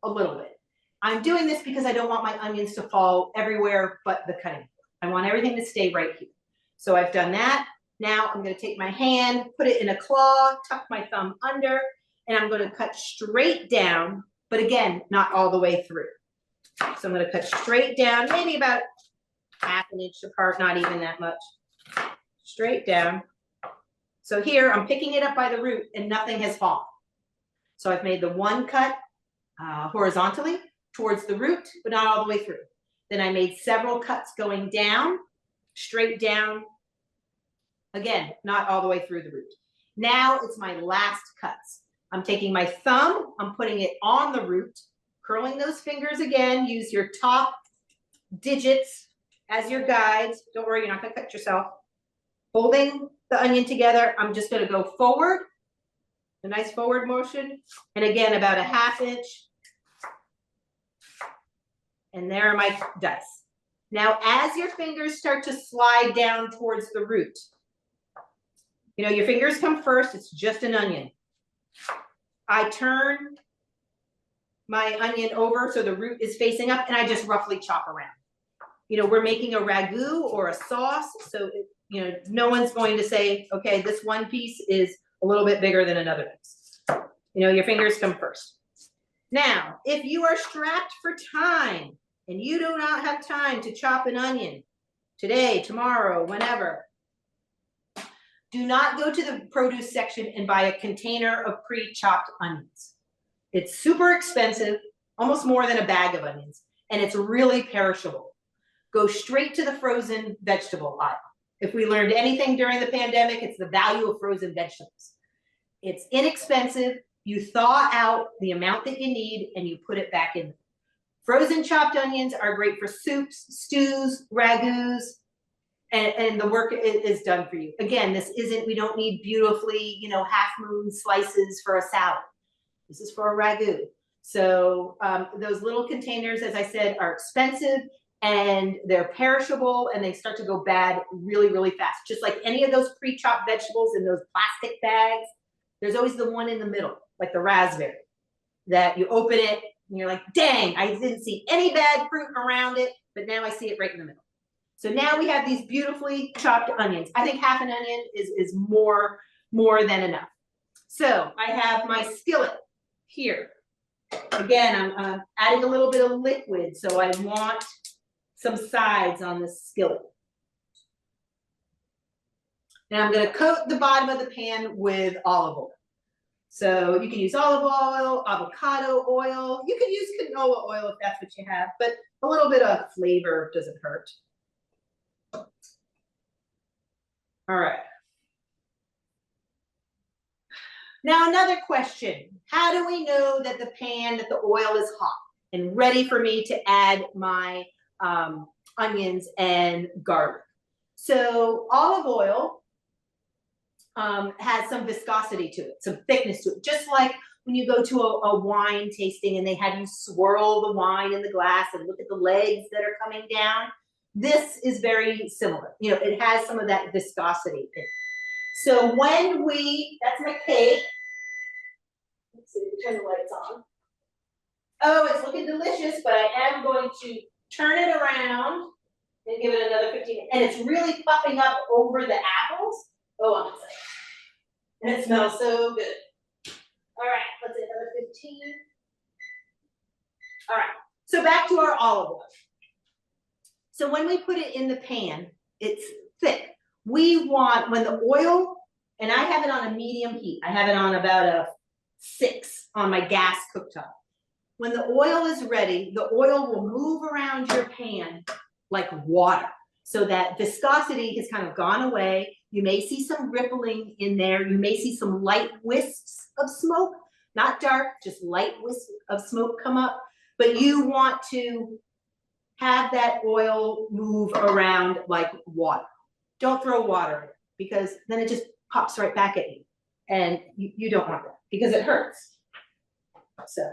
a little bit. I'm doing this because I don't want my onions to fall everywhere but the cutting board. I want everything to stay right here. So I've done that. Now I'm going to take my hand, put it in a claw, tuck my thumb under, and I'm going to cut straight down, but again, not all the way through. So I'm going to cut straight down, maybe about 1/2 inch apart, not even that much. Straight down. So here I'm picking it up by the root and nothing has fallen. So I've made the one cut horizontally towards the root, but not all the way through. Then I made several cuts going down, straight down. Again, not all the way through the root. Now it's my last cuts. I'm taking my thumb, I'm putting it on the root, curling those fingers again. Use your top digits as your guides. Don't worry, you're not gonna cut yourself. Holding the onion together, I'm just gonna go forward, a nice forward motion, and again, about 1/2 inch. And there are my dice. Now, as your fingers start to slide down towards the root, you know, your fingers come first, it's just an onion. I turn my onion over so the root is facing up, and I just roughly chop around. You know, we're making a ragu or a sauce, so you know, no one's going to say, okay, this one piece is a little bit bigger than another piece. You know, your fingers come first. Now, if you are strapped for time and you do not have time to chop an onion today, tomorrow, whenever, do not go to the produce section and buy a container of pre-chopped onions. It's super expensive, almost more than a bag of onions, and it's really perishable. Go straight to the frozen vegetable aisle. If we learned anything during the pandemic, it's the value of frozen vegetables. It's inexpensive. You thaw out the amount that you need and you put it back in. Frozen chopped onions are great for soups, stews, ragus, and the work is done for you. Again, this isn't, we don't need beautifully, you know, half moon slices for a salad. This is for a ragu. So those little containers, as I said, are expensive and they're perishable and they start to go bad really, really fast. Just like any of those pre-chopped vegetables in those plastic bags, there's always the one in the middle, like the raspberry, that you open it and you're like, dang, I didn't see any bad fruit around it, but now I see it right in the middle. So now we have these beautifully chopped onions. I think half an onion is more than enough. So I have my skillet here. Again, I'm adding a little bit of liquid, so I want some sides on this skillet. And I'm going to coat the bottom of the pan with olive oil. So you can use olive oil, avocado oil. You can use canola oil if that's what you have, but a little bit of flavor doesn't hurt. All right. Now another question. How do we know that the oil is hot and ready for me to add my onions and garlic? So olive oil has some viscosity to it, some thickness to it, just like when you go to a wine tasting and they have you swirl the wine in the glass and look at the legs that are coming down. This is very similar. You know, it has some of that viscosity in it. So when that's my cake. Let's see, turn the lights on. Oh, it's looking delicious, but I am going to turn it around and give it another 15 minutes. And it's really puffing up over the apples. Oh, I'm excited. And it smells so good. All right, let's say another 15. All right, so back to our olive oil. So when we put it in the pan, it's thick. We want, when the oil, and I have it on a medium heat. I have it on about a 6 on my gas cooktop. When the oil is ready, the oil will move around your pan like water. So that viscosity has kind of gone away. You may see some rippling in there. You may see some light wisps of smoke, not dark, just light wisps of smoke come up. But you want to have that oil move around like water. Don't throw water in it because then it just pops right back at you. And you don't want that because it hurts. So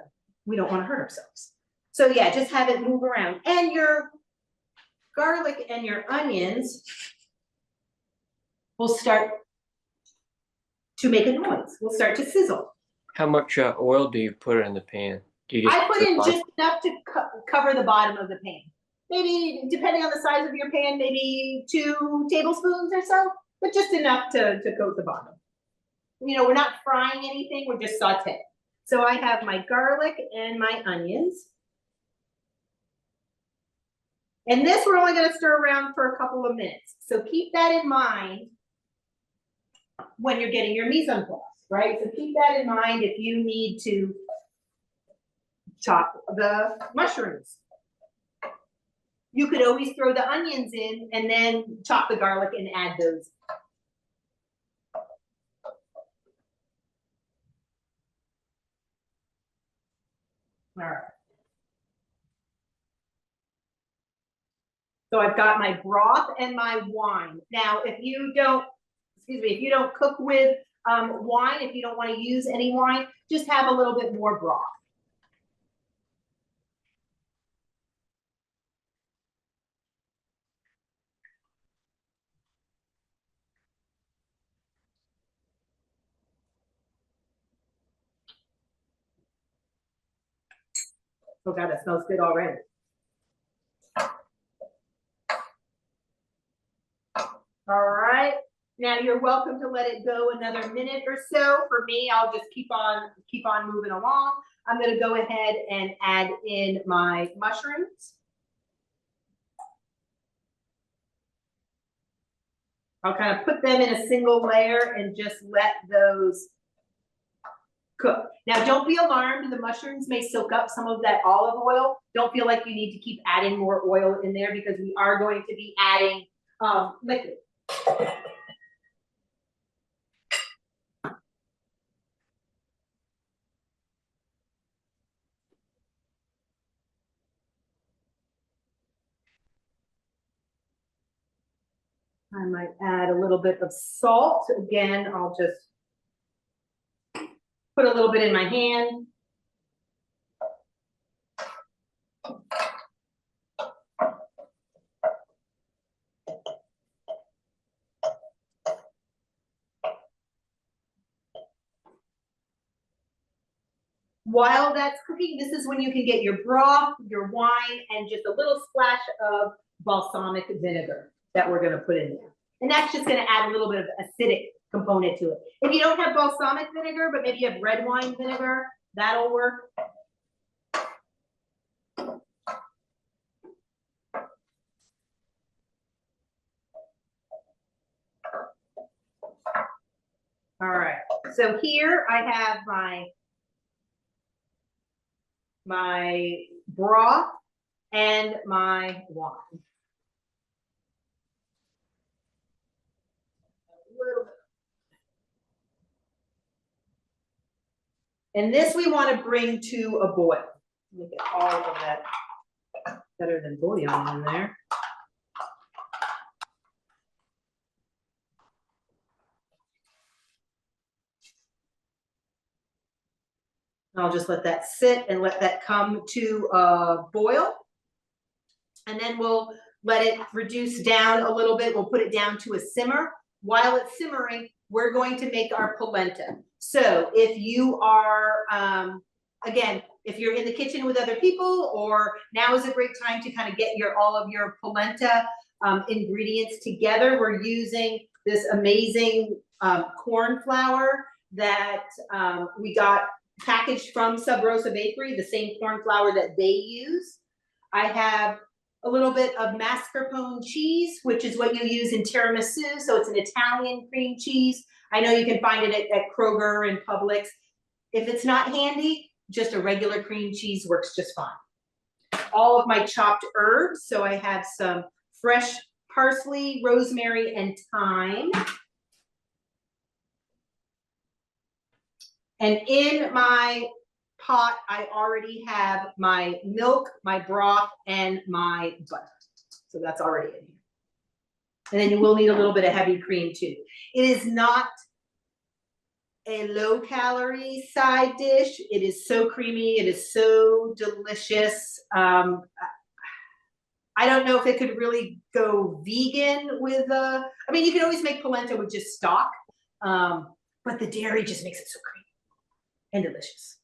we don't want to hurt ourselves. So yeah, just have it move around. And your garlic and your onions will start to make a noise, will start to sizzle. How much oil do you put in the pan? Do you just I put in it on? just enough to cover the bottom of the pan. Maybe, depending on the size of your pan, maybe 2 tablespoons or so, but just enough to coat the bottom. You know, we're not frying anything, we're just sauteing. So I have my garlic and my onions. And this we're only gonna stir around for a couple of minutes. So keep that in mind when you're getting your mise en place, right? So keep that in mind if you need to chop the mushrooms. You could always throw the onions in and then chop the garlic and add those. All right. So I've got my broth and my wine. Now, if you don't, if you don't cook with wine, if you don't want to use any wine, just have a little bit more broth. Oh God, that smells good already. All right, now you're welcome to let it go another minute or so. For me, I'll just keep on moving along. I'm gonna go ahead and add in my mushrooms. I'll kind of put them in a single layer and just let those cook. Now, don't be alarmed. The mushrooms may soak up some of that olive oil. Don't feel like you need to keep adding more oil in there because we are going to be adding liquid. I might add a little bit of salt. Again, I'll just put a little bit in my hand. While that's cooking, this is when you can get your broth, your wine, and just a little splash of balsamic vinegar that we're gonna put in there. And that's just gonna add a little bit of acidic component to it. If you don't have balsamic vinegar, but maybe you have red wine vinegar, that'll work. All right, so here I have my broth and my wine. And this we want to bring to a boil. Let me get all of that better than bouillon in there. I'll just let that sit and let that come to a boil. And then we'll let it reduce down a little bit. We'll put it down to a simmer. While it's simmering, we're going to make our polenta. So if you are, again, if you're in the kitchen with other people, or now is a great time to kind of get all of your polenta ingredients together. We're using this amazing corn flour that we got packaged from Sub Rosa Bakery, the same corn flour that they use. I have a little bit of mascarpone cheese, which is what you use in tiramisu. So it's an Italian cream cheese. I know you can find it at Kroger and Publix. If it's not handy, just a regular cream cheese works just fine. All of my chopped herbs. So I have some fresh parsley, rosemary, and thyme. And in my pot, I already have my milk, my broth, and my butter. So that's already in here. And then you will need a little bit of heavy cream too. It is not a low calorie side dish. It is so creamy. It is so delicious. I don't know if it could really go vegan with I mean, you can always make polenta with just stock, but the dairy just makes it so creamy and delicious.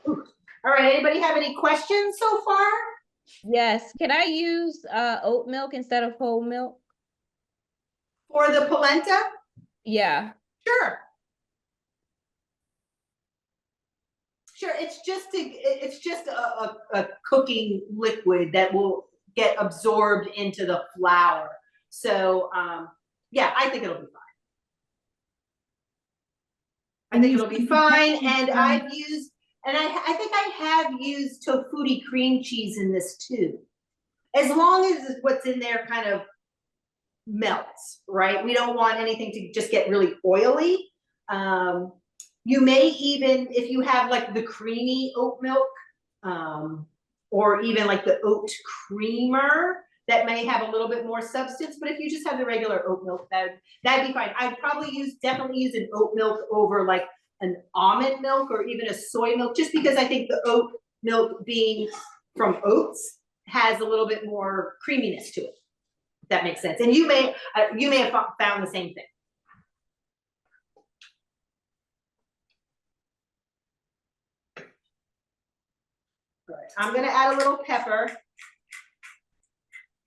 Ooh. All right, anybody have any questions so far? Yes, can I use oat milk instead of whole milk? For the polenta? Yeah. Sure. Sure, it's just a cooking liquid that will get absorbed into the flour. So yeah, I think it'll be fine. I think it'll be fine. And I've used, and I think I have used tofutti cream cheese in this too. As long as what's in there kind of melts, right? We don't want anything to just get really oily. You may even, if you have like the creamy oat milk, or even like the oat creamer, that may have a little bit more substance. But if you just have the regular oat milk, that'd be fine. I'd probably definitely use an oat milk over like an almond milk or even a soy milk, just because I think the oat milk being from oats has a little bit more creaminess to it. If that makes sense. And you may have found the same thing. Good. I'm gonna add a little pepper.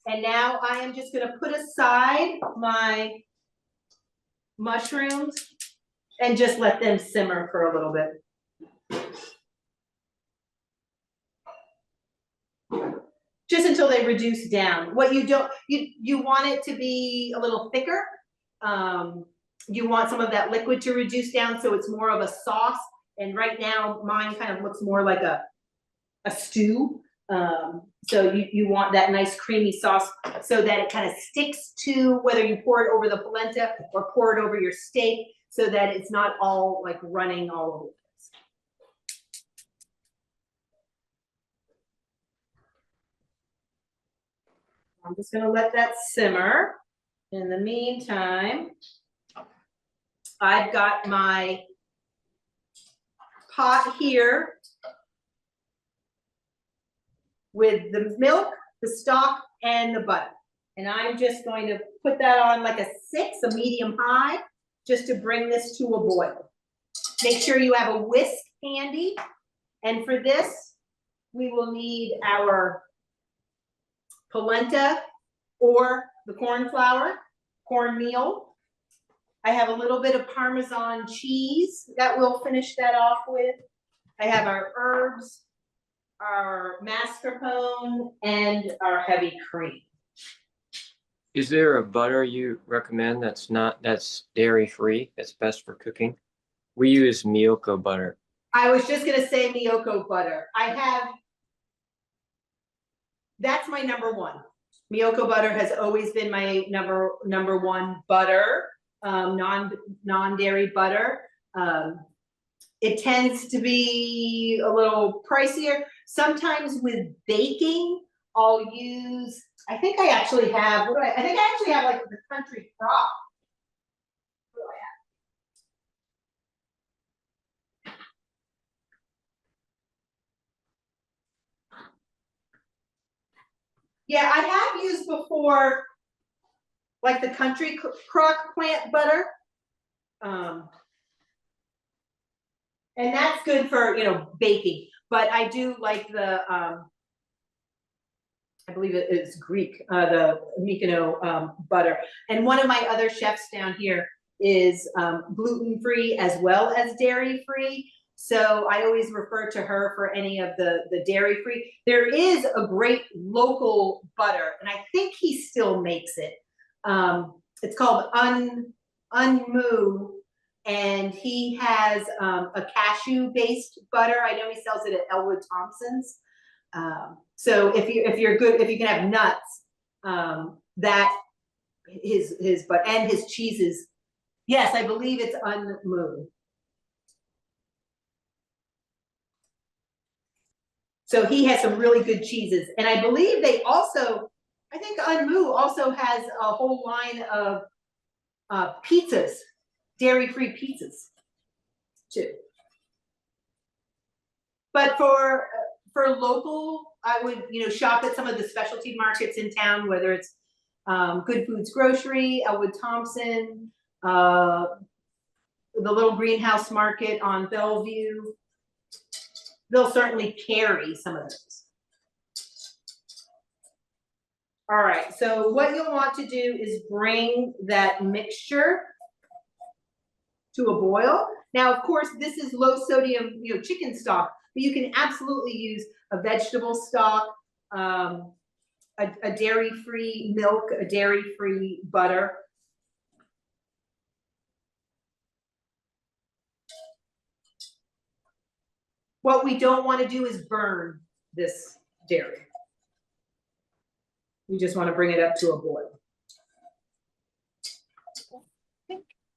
And now I am just gonna put aside my mushrooms and just let them simmer for a little bit. Just until they reduce down. What you don't, you want it to be a little thicker. You want some of that liquid to reduce down so it's more of a sauce. And right now mine kind of looks more like a stew. So you want that nice creamy sauce so that it kind of sticks to whether you pour it over the polenta or pour it over your steak so that it's not all like running all over the place. I'm just gonna let that simmer. In the meantime, I've got my pot here with the milk, the stock, and the butter. And I'm just going to put that on like a 6, a medium high, just to bring this to a boil. Make sure you have a whisk handy. And for this, we will need our polenta or the cornmeal. I have a little bit of Parmesan cheese that we'll finish that off with. I have our herbs, our mascarpone, and our heavy cream. Is there a butter you recommend that's dairy free, that's best for cooking? We use Miyoko butter. I was just gonna say Miyoko butter. That's my number one. Miyoko butter has always been my number one butter, non-dairy butter. It tends to be a little pricier. Sometimes with baking, I'll use, I think I actually have, I think I actually have like the country crop. What do I have? Yeah, I have used before like the country crock plant butter. And that's good for, baking. But I do like the, I believe it's Greek, the Mykonos butter. And one of my other chefs down here is gluten-free as well as dairy-free. So I always refer to her for any of the dairy-free. There is a great local butter, and I think he still makes it. It's called Unmoo. And he has a cashew-based butter. I know he sells it at Elwood Thompson's. So if you can have nuts, that his but and his cheeses. Yes, I believe it's Unmoo. So he has some really good cheeses, and I believe I think Unmoo also has a whole line of Pizzas, dairy-free pizzas, too. But for local, I would, shop at some of the specialty markets in town, whether it's Good Foods Grocery, Elwood Thompson, the little greenhouse market on Bellevue. They'll certainly carry some of those. All right, so what you'll want to do is bring that mixture to a boil. Now, of course, this is low sodium, chicken stock, but you can absolutely use a vegetable stock, a dairy-free milk, a dairy-free butter. What we don't want to do is burn this dairy. We just want to bring it up to a boil.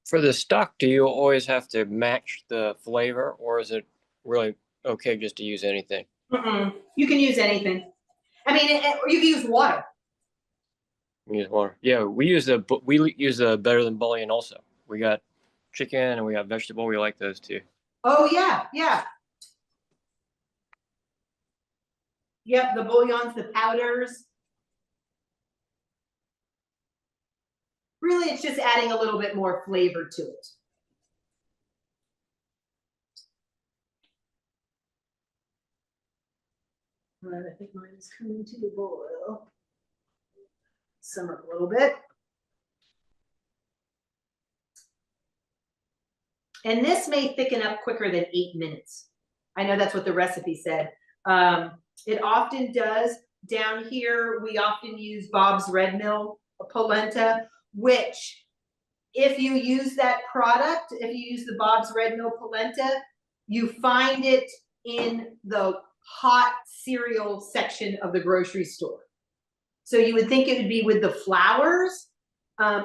For the stock, do you always have to match the flavor, or is it really okay just to use anything? You can use anything. I mean, or you can use water. Use water. Yeah, we use the Better Than Bouillon also. We got chicken and we got vegetable. We like those too. Oh yeah, yeah. Yep, the bouillons, the powders. Really, it's just adding a little bit more flavor to it. All right, I think mine is coming to a boil. Simmer a little bit. And this may thicken up quicker than 8 minutes. I know that's what the recipe said. It often does. Down here, we often use Bob's Red Mill polenta, which if you use that product, if you use the Bob's Red Mill polenta, you find it in the hot cereal section of the grocery store. So you would think it would be with the flours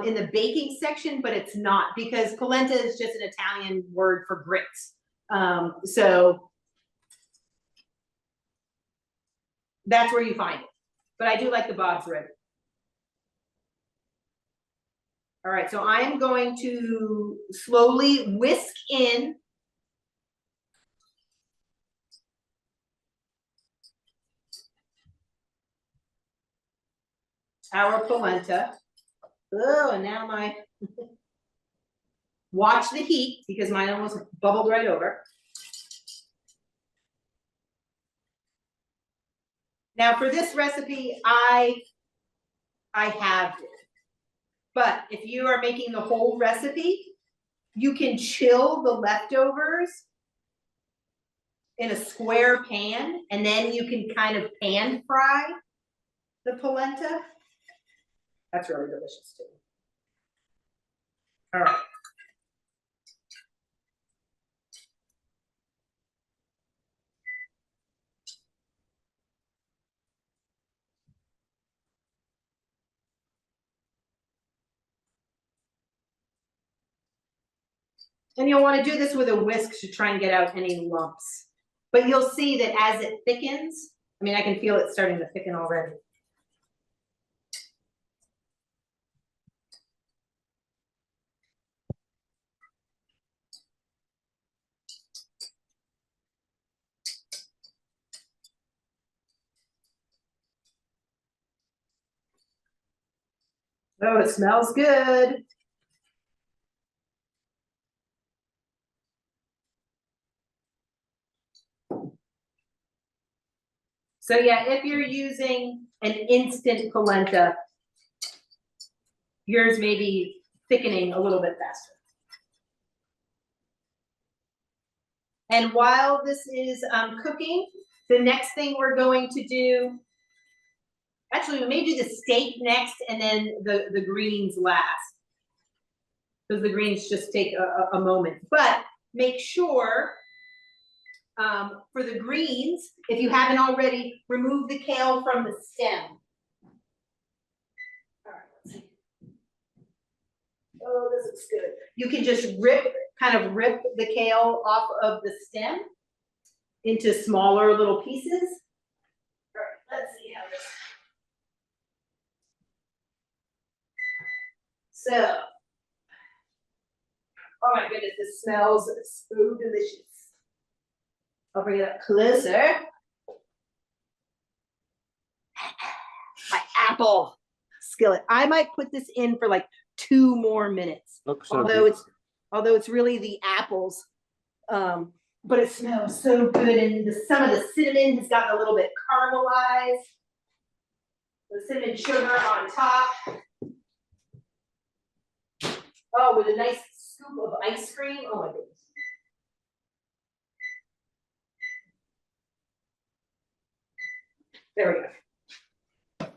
in the baking section, but it's not, because polenta is just an Italian word for grits. So that's where you find it. But I do like the Bob's Red. All right, so I am going to slowly whisk in our polenta. Oh, and now watch the heat, because mine almost bubbled right over. Now for this recipe, I halved it. But if you are making the whole recipe, you can chill the leftovers in a square pan, and then you can kind of pan fry the polenta. That's really delicious too. All right. And you'll want to do this with a whisk to try and get out any lumps. But you'll see that as it thickens, I mean, I can feel it starting to thicken already. Oh, it smells good. So yeah, if you're using an instant polenta, yours may be thickening a little bit faster. And while this is cooking, the next thing we're going to do, actually we may do the steak next and then the greens last, because the greens just take a moment. But make sure for the greens, if you haven't already, remove the kale from the stem. All right, let's see. Oh, this looks good. You can just kind of rip the kale off of the stem into smaller little pieces. All right, let's see how this. So Oh my goodness, this smells so delicious. I'll bring it up closer. My apple skillet. I might put this in for like 2 more minutes. Looks so Although good. it's really the apples. But it smells so good, and some of the cinnamon has gotten a little bit caramelized. The cinnamon sugar on top. Oh, with a nice scoop of ice cream. Oh my goodness. There we go.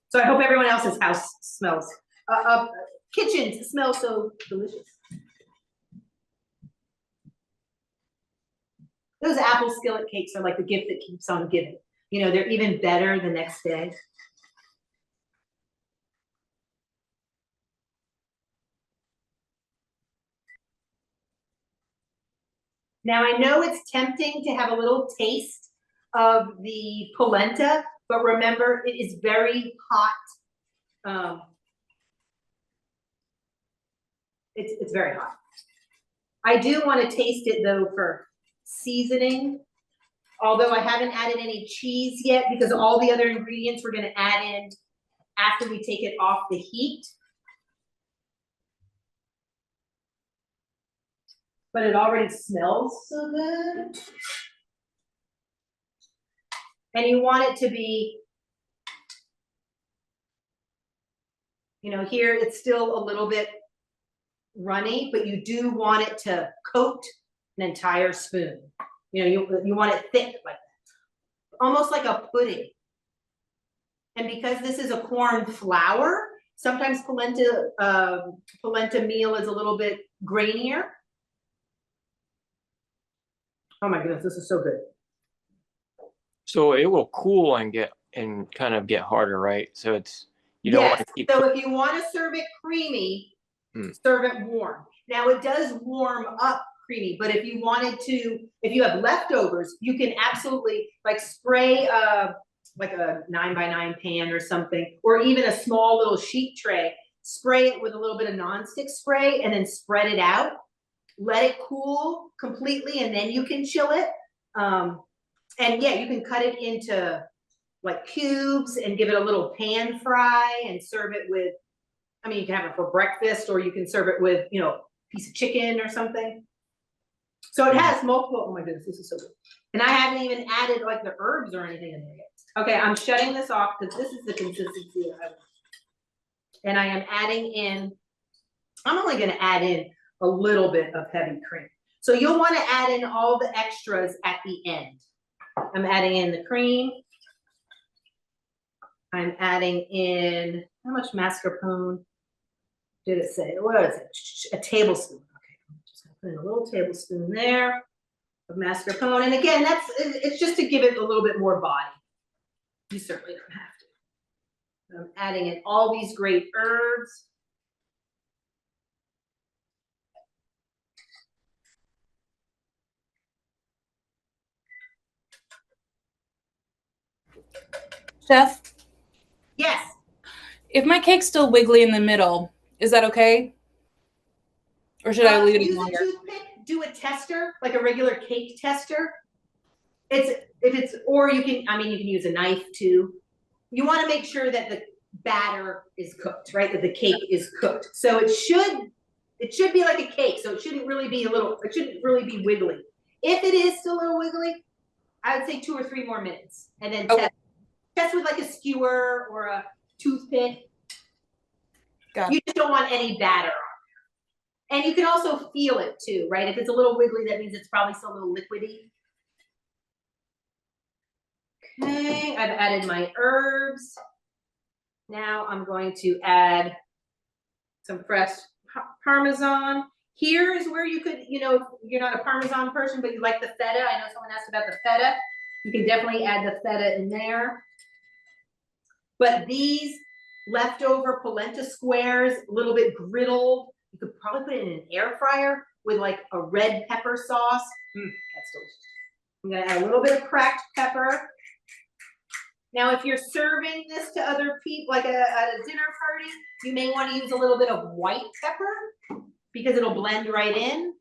So I hope everyone else's house smells, kitchens smell so delicious. Those apple skillet cakes are like the gift that keeps on giving. You know, they're even better the next day. Now I know it's tempting to have a little taste of the polenta, but remember it is very hot. It's very hot. I do want to taste it though for seasoning, although I haven't added any cheese yet because all the other ingredients we're going to add in after we take it off the heat. But it already smells so good. And you want it to be, you know, here it's still a little bit runny, but you do want it to coat an entire spoon. You know, you want it thick like that, almost like a pudding. And because this is a corn flour, sometimes polenta meal is a little bit grainier. Oh my goodness, this is so good. So it will cool and kind of get harder, right? So it's, you don't want to keep. So if you want to serve it creamy, serve it warm. Now it does warm up creamy, but if you wanted to, if you have leftovers, you can absolutely like spray like a 9x9 pan or something, or even a small little sheet tray, spray it with a little bit of nonstick spray and then spread it out. Let it cool completely and then you can chill it. And yeah, you can cut it into like cubes and give it a little pan fry and serve it with, I mean, you can have it for breakfast or you can serve it with, you know, a piece of chicken or something. So it has multiple, oh my goodness, this is so good. And I haven't even added like the herbs or anything in there yet. Okay, I'm shutting this off because this is the consistency that I want. And I am adding in, I'm only gonna add in a little bit of heavy cream. So you'll wanna add in all the extras at the end. I'm adding in the cream. I'm adding in, how much mascarpone did it say? What is it? A tablespoon. Okay, I'm just gonna put in a little tablespoon there of mascarpone. And again, it's just to give it a little bit more body. You certainly don't have to. I'm adding in all these great herbs. Chef, Yes. if my cake's still wiggly in the middle, is that okay? Or should I leave it Use longer? a toothpick, do a tester, like a regular cake tester. Or you can, I mean, you can use a knife too. You want to make sure that the batter is cooked, right? That the cake is cooked. So it should be like a cake. So it shouldn't really be wiggly. If it is still a little wiggly, I would say 2 or 3 more minutes. And then test with like a skewer or a toothpick. Got it. You just don't want any batter on there. And you can also feel it too, right? If it's a little wiggly, that means it's probably still a little liquidy. Okay, I've added my herbs. Now I'm going to add some fresh Parmesan. Here is where you could, you know, if you're not a Parmesan person, but you like the feta. I know someone asked about the feta. You can definitely add the feta in there. But these leftover polenta squares, a little bit griddled, you could probably put it in an air fryer with like a red pepper sauce. That's delicious. I'm gonna add a little bit of cracked pepper. Now, if you're serving this to other people, like at a dinner party, you may want to use a little bit of white pepper because it'll blend right in.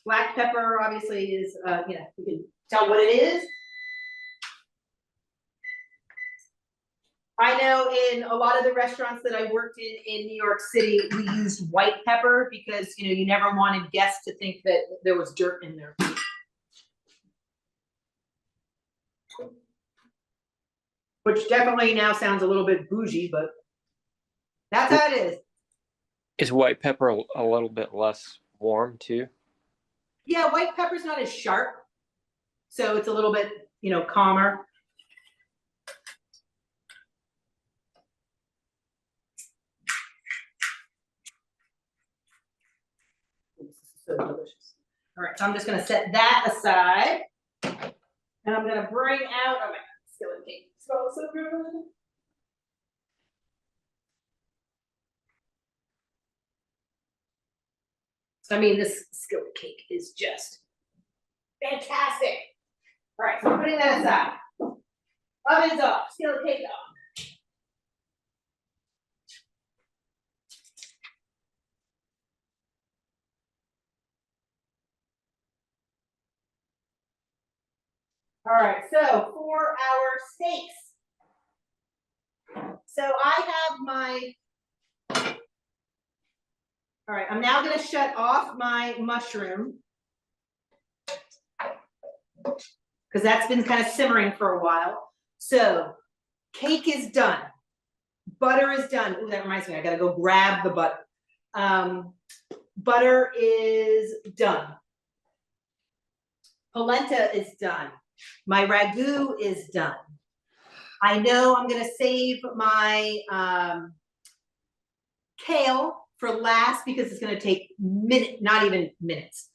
Black pepper obviously is, you know, you can tell what it is. I know in a lot of the restaurants that I worked in New York City, we used white pepper because, you know, you never wanted guests to think that there was dirt in there. Which definitely now sounds a little bit bougie, but that's how it is. Is white pepper a little bit less warm too? Yeah, white pepper's not as sharp, so it's a little bit, you know, calmer. This is so delicious. All right, so I'm just gonna set that aside, and I'm gonna bring out, oh my God, skillet cake. It smells so good. I mean, this skillet cake is just fantastic. All right, so I'm putting that aside. Oven's off, skillet cake off. All right, so for our steaks. So I have my, all right, I'm now gonna shut off my mushroom. Because that's been kind of simmering for a while. So cake is done. Butter is done. Ooh, that reminds me, I gotta go grab the butter. Butter is done. Polenta is done. My ragu is done. I know I'm gonna save my kale for last because it's gonna take not even minutes,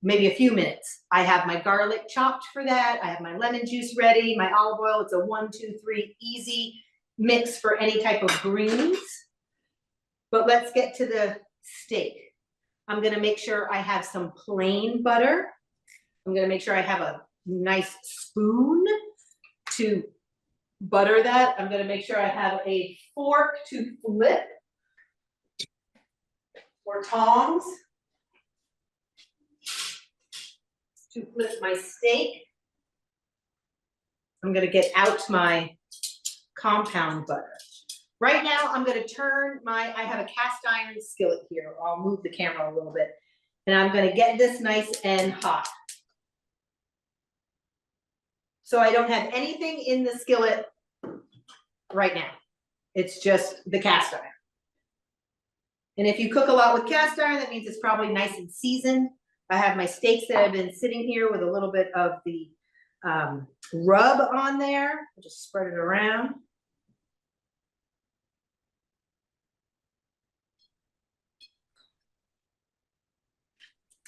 maybe a few minutes. I have my garlic chopped for that. I have my lemon juice ready, my olive oil. It's a 1, 2, 3 easy mix for any type of greens. But let's get to the steak. I'm gonna make sure I have some plain butter. I'm gonna make sure I have a nice spoon to butter that. I'm gonna make sure I have a fork to flip, or tongs to flip my steak. I'm gonna get out my compound butter. Right now, I'm gonna turn I have a cast iron skillet here. I'll move the camera a little bit. And I'm gonna get this nice and hot. So I don't have anything in the skillet right now. It's just the cast iron. And if you cook a lot with cast iron, that means it's probably nice and seasoned. I have my steaks that have been sitting here with a little bit of the rub on there. I'll just spread it around.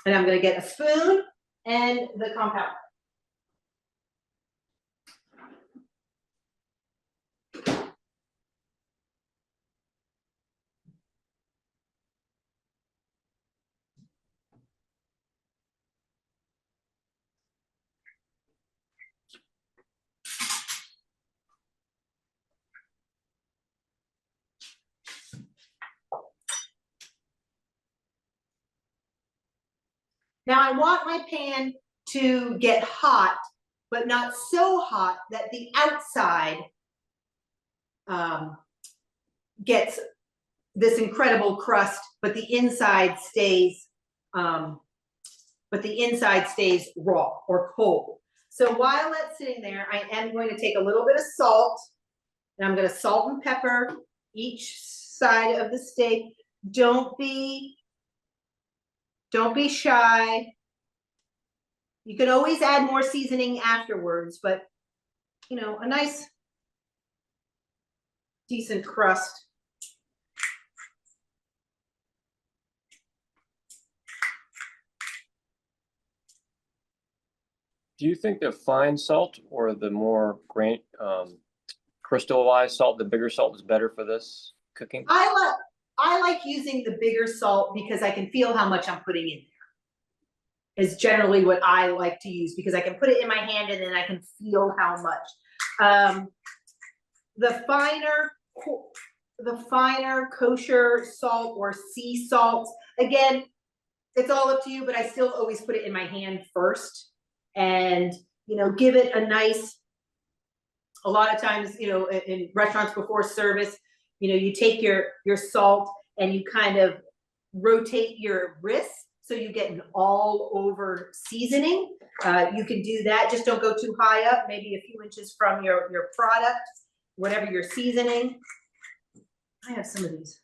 And I'm gonna get a spoon and the compound. Now I want my pan to get hot, but not so hot that the outside gets this incredible crust, but the inside stays raw or cold. So while that's sitting there, I am going to take a little bit of salt, and I'm going to salt and pepper each side of the steak. Don't be shy. You can always add more seasoning afterwards, but you know, a nice decent crust. Do you think the fine salt or the more crystallized salt, the bigger salt, is better for this cooking? I like using the bigger salt because I can feel how much I'm putting in there. Is generally what I like to use because I can put it in my hand and then I can feel how much. The finer kosher salt or sea salt, again, it's all up to you, but I still always put it in my hand first and, you know, give it a nice, a lot of times, you know, in restaurants before service, you know, you take your salt and you kind of rotate your wrists so you get an all over seasoning. You can do that. Just don't go too high up, maybe a few inches from your product, whatever you're seasoning. I have some of these.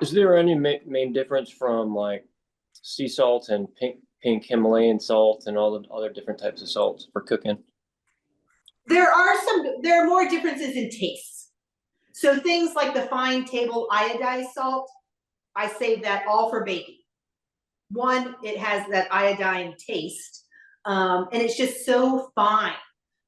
Is there any main difference from like sea salt and pink Himalayan salt and all the other different types of salts for cooking? There are more differences in tastes. So things like the fine table iodized salt, I save that all for baking. One, it has that iodine taste, and it's just so fine.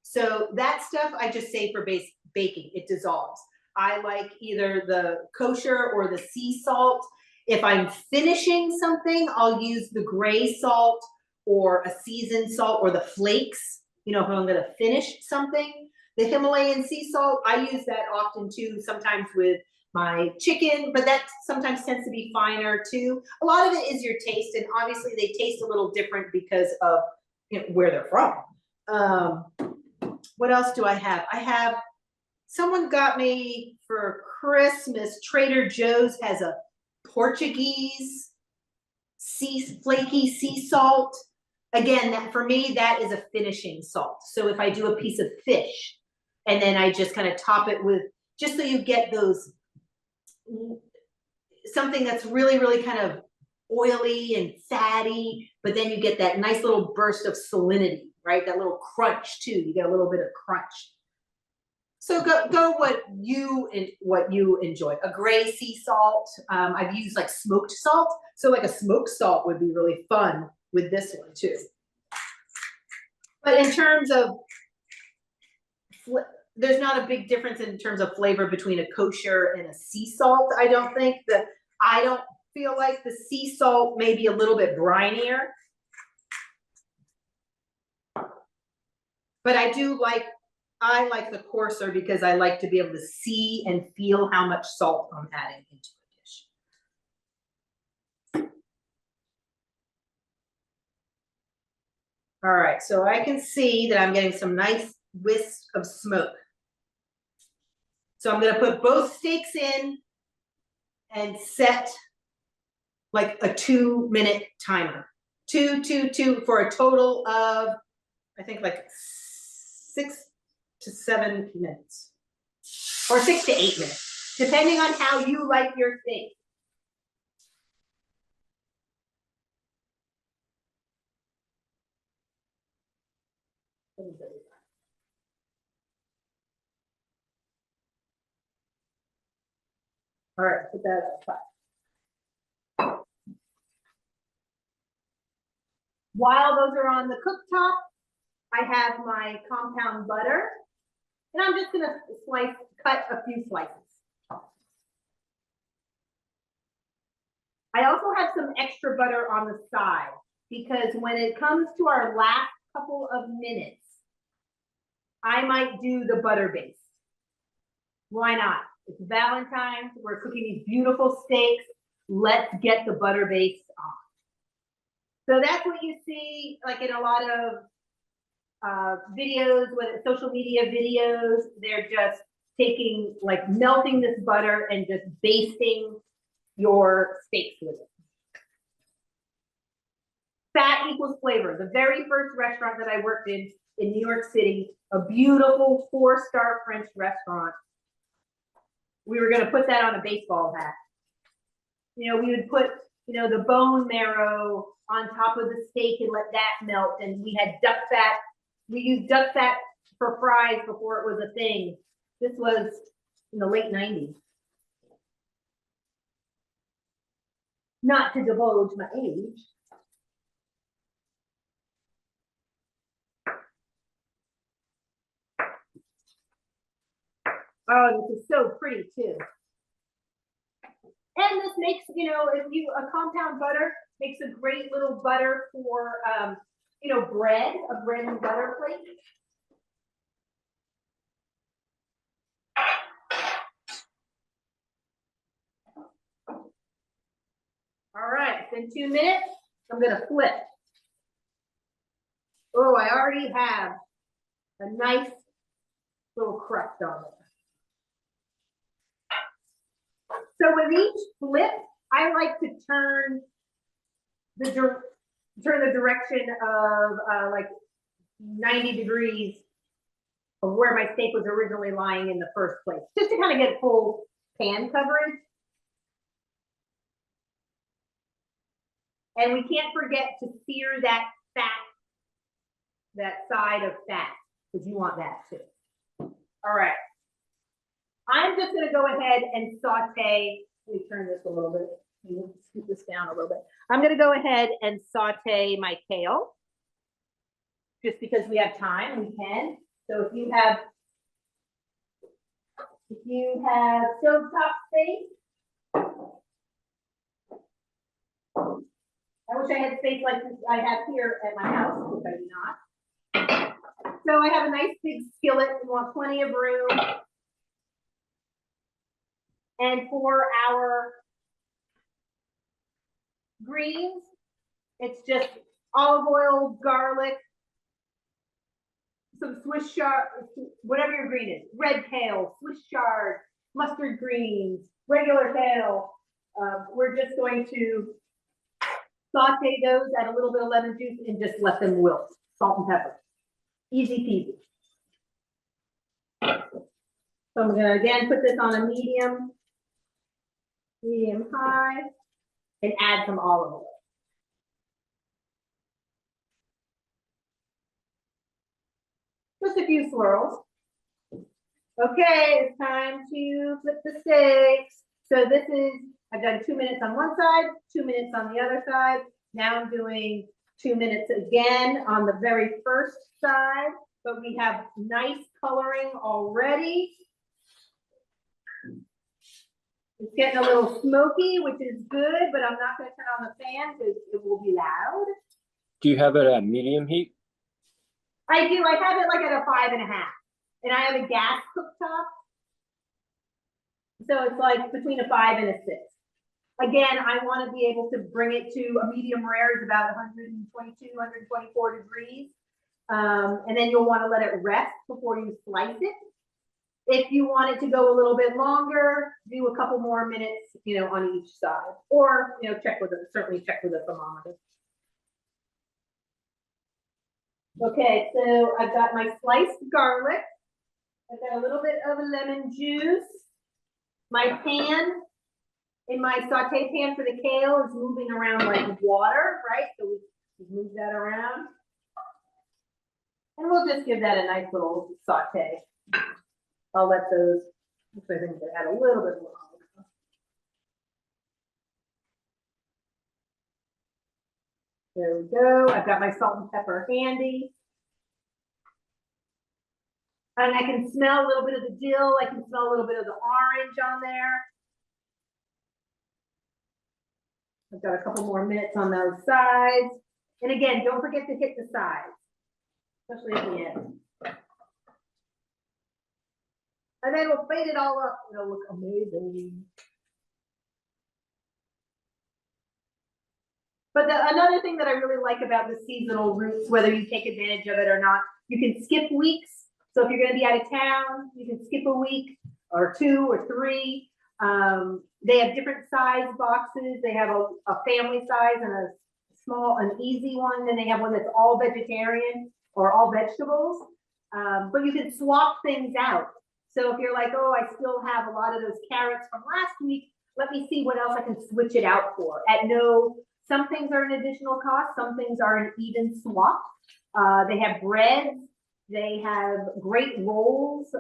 So that stuff I just save for baking. It dissolves. I like either the kosher or the sea salt. If I'm finishing something, I'll use the gray salt or a seasoned salt or the flakes, you know, if I'm gonna finish something. The Himalayan sea salt, I use that often too, sometimes with my chicken, but that sometimes tends to be finer too. A lot of it is your taste, and obviously they taste a little different because of, you know, where they're from. What else do I have? Someone got me for Christmas, Trader Joe's has a Portuguese flaky sea salt. Again, that for me, that is a finishing salt. So if I do a piece of fish and then I just kind of top it with, just so you get those, something that's really, really kind of oily and fatty, but then you get that nice little burst of salinity, right? That little crunch too. You get a little bit of crunch. So go what you enjoy. A gray sea salt. I've used like smoked salt. So like a smoked salt would be really fun with this one too. But in terms of, there's not a big difference in terms of flavor between a kosher and a sea salt. I don't think that, I don't feel like the sea salt may be a little bit brinier. But I like the coarser because I like to be able to see and feel how much salt I'm adding into a dish. All right, so I can see that I'm getting some nice wisps of smoke. So I'm gonna put both steaks in and set like a 2-minute timer. Two for a total of, I think like 6 to 7 minutes. Or 6 to 8 minutes, depending on how you like your steak. All right, put that aside. While those are on the cooktop, I have my compound butter, and I'm just gonna cut a few slices. I also have some extra butter on the side because when it comes to our last couple of minutes, I might do the butter base. Why not? It's Valentine's, we're cooking these beautiful steaks. Let's get the butter base on. So that's what you see like in a lot of videos, whether social media videos, they're just taking, like melting this butter and just basting your steaks with it. Fat equals flavor. The very first restaurant that I worked in New York City, a beautiful 4-star French restaurant, we were gonna put that on a baseball hat. You know, we would put, you know, the bone marrow on top of the steak and let that melt, and we had duck fat. We used duck fat for fries before it was a thing. This was in the late 90s. Not to divulge my age. Oh, this is so pretty too. And this makes, you know, a compound butter makes a great little butter for, you know, bread, a bread and butter plate. All right, been 2 minutes. I'm gonna flip. Oh, I already have a nice little crust on it. So with each flip, I like to turn the direction of like 90 degrees of where my steak was originally lying in the first place, just to kind of get full pan coverage. And we can't forget to sear that fat, that side of fat, because you want that too. All right. I'm just gonna go ahead and saute. Let me turn this a little bit. Scoot this down a little bit. I'm gonna go ahead and saute my kale. Just because we have time, we can. So if you have stovetop space, I wish I had space like I have here at my house, which I do not. So I have a nice big skillet. We want plenty of room. And for our greens, it's just olive oil, garlic, some Swiss chard, whatever your green is, red kale, Swiss chard, mustard greens, regular kale. We're just going to saute those, add a little bit of lemon juice, and just let them wilt. Salt and pepper. Easy peasy. So I'm gonna again put this on a medium high, and add some olive oil. Just a few swirls. Okay, it's time to flip the steaks. So this is, I've done 2 minutes on one side, 2 minutes on the other side. Now I'm doing 2 minutes again on the very first side, but we have nice coloring already. It's getting a little smoky, which is good, but I'm not going to turn on the fan because it will be loud. Do you have it at medium heat? I do. I have it like at a 5.5, and I have a gas cooktop, so it's like between a 5 and a 6. Again, I want to be able to bring it to a medium rare. It's about 122, 124 degrees, and then you'll want to let it rest before you slice it. If you want it to go a little bit longer, do a couple more minutes, on each side, or certainly check with a thermometer. Okay, so I've got my sliced garlic. I've got a little bit of lemon juice. My pan, in my saute pan for the kale, is moving around like water, right? So we move that around. And we'll just give that a nice little saute. I'll let those, I think they add a little bit more. There we go. I've got my salt and pepper handy. And I can smell a little bit of the dill. I can smell a little bit of the orange on there. I've got a couple more minutes on those sides. And again, don't forget to hit the sides, especially at the end. And then we'll fade it all up. It'll look amazing. But another thing that I really like about the seasonal roots, whether you take advantage of it or not, you can skip weeks. So if you're going to be out of town, you can skip a week or 2 or 3. They have different size boxes. They have a family size and a small, an easy one. Then they have one that's all vegetarian or all vegetables. But you can swap things out. So if you're like, oh, I still have a lot of those carrots from last week, let me see what else I can switch it out for. Some things are an additional cost. Some things are an even swap. They have breads. They have great rolls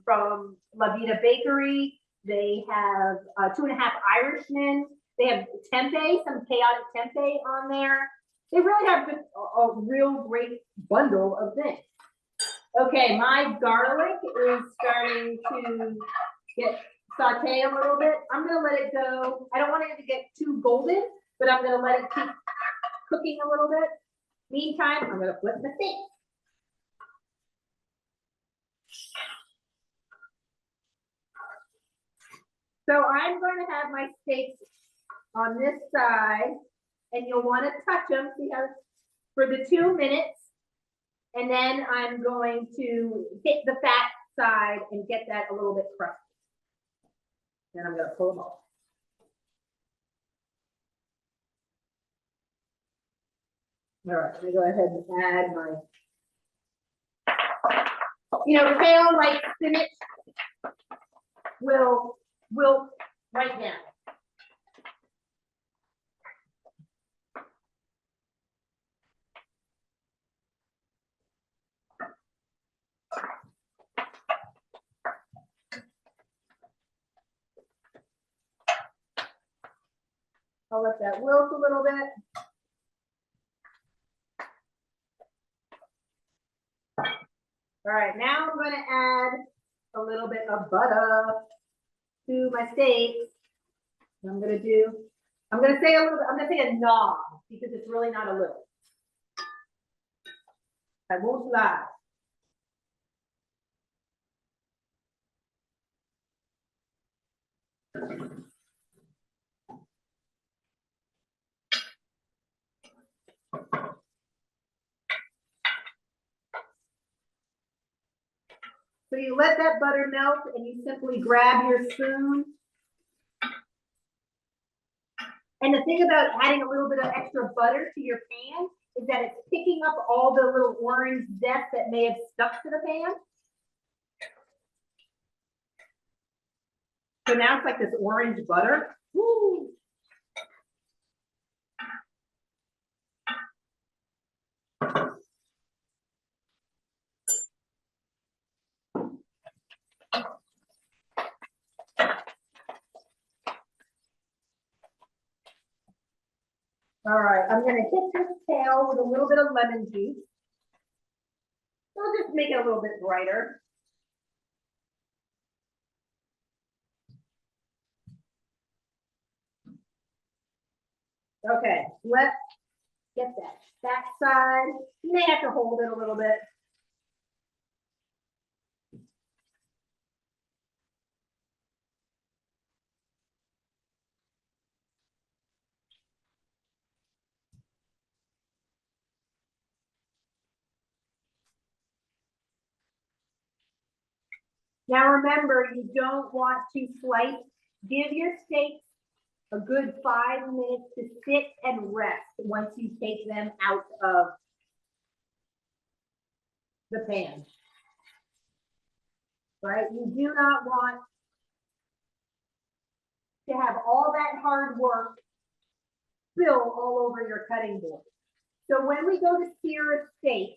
from La Vida Bakery. They have 2.5 Irishmen. They have tempeh, some chaotic tempeh on there. They really have just a real great bundle of things. Okay, my garlic is starting to get sauteed a little bit. I'm gonna let it go. I don't want it to get too golden, but I'm gonna let it keep cooking a little bit. Meantime, I'm gonna flip the steak. So I'm going to have my steaks on this side and you'll want to touch them, see how, for the 2 minutes. And then I'm going to hit the fat side and get that a little bit crusty. Then I'm gonna pull them off. All right, let me go ahead and add my, kale, like spinach, will right down. I'll let that wilt a little bit. All right, now I'm going to add a little bit of butter to my steak. I'm going to say a little bit, I'm going to say a knob because it's really not a little. I won't lie. So you let that butter melt and you simply grab your spoon. And the thing about adding a little bit of extra butter to your pan is that it's picking up all the little orange zest that may have stuck to the pan. So now it's like this orange butter. Woo. All right, I'm gonna hit this tail with a little bit of lemon juice. I'll just make it a little bit brighter. Okay, let's get that back side. You may have to hold it a little bit. Now remember, you don't want to slice. Give your steaks a good 5 minutes to sit and rest once you take them out of the pan. Right? You do not want to have all that hard work spill all over your cutting board. So when we go to sear a steak,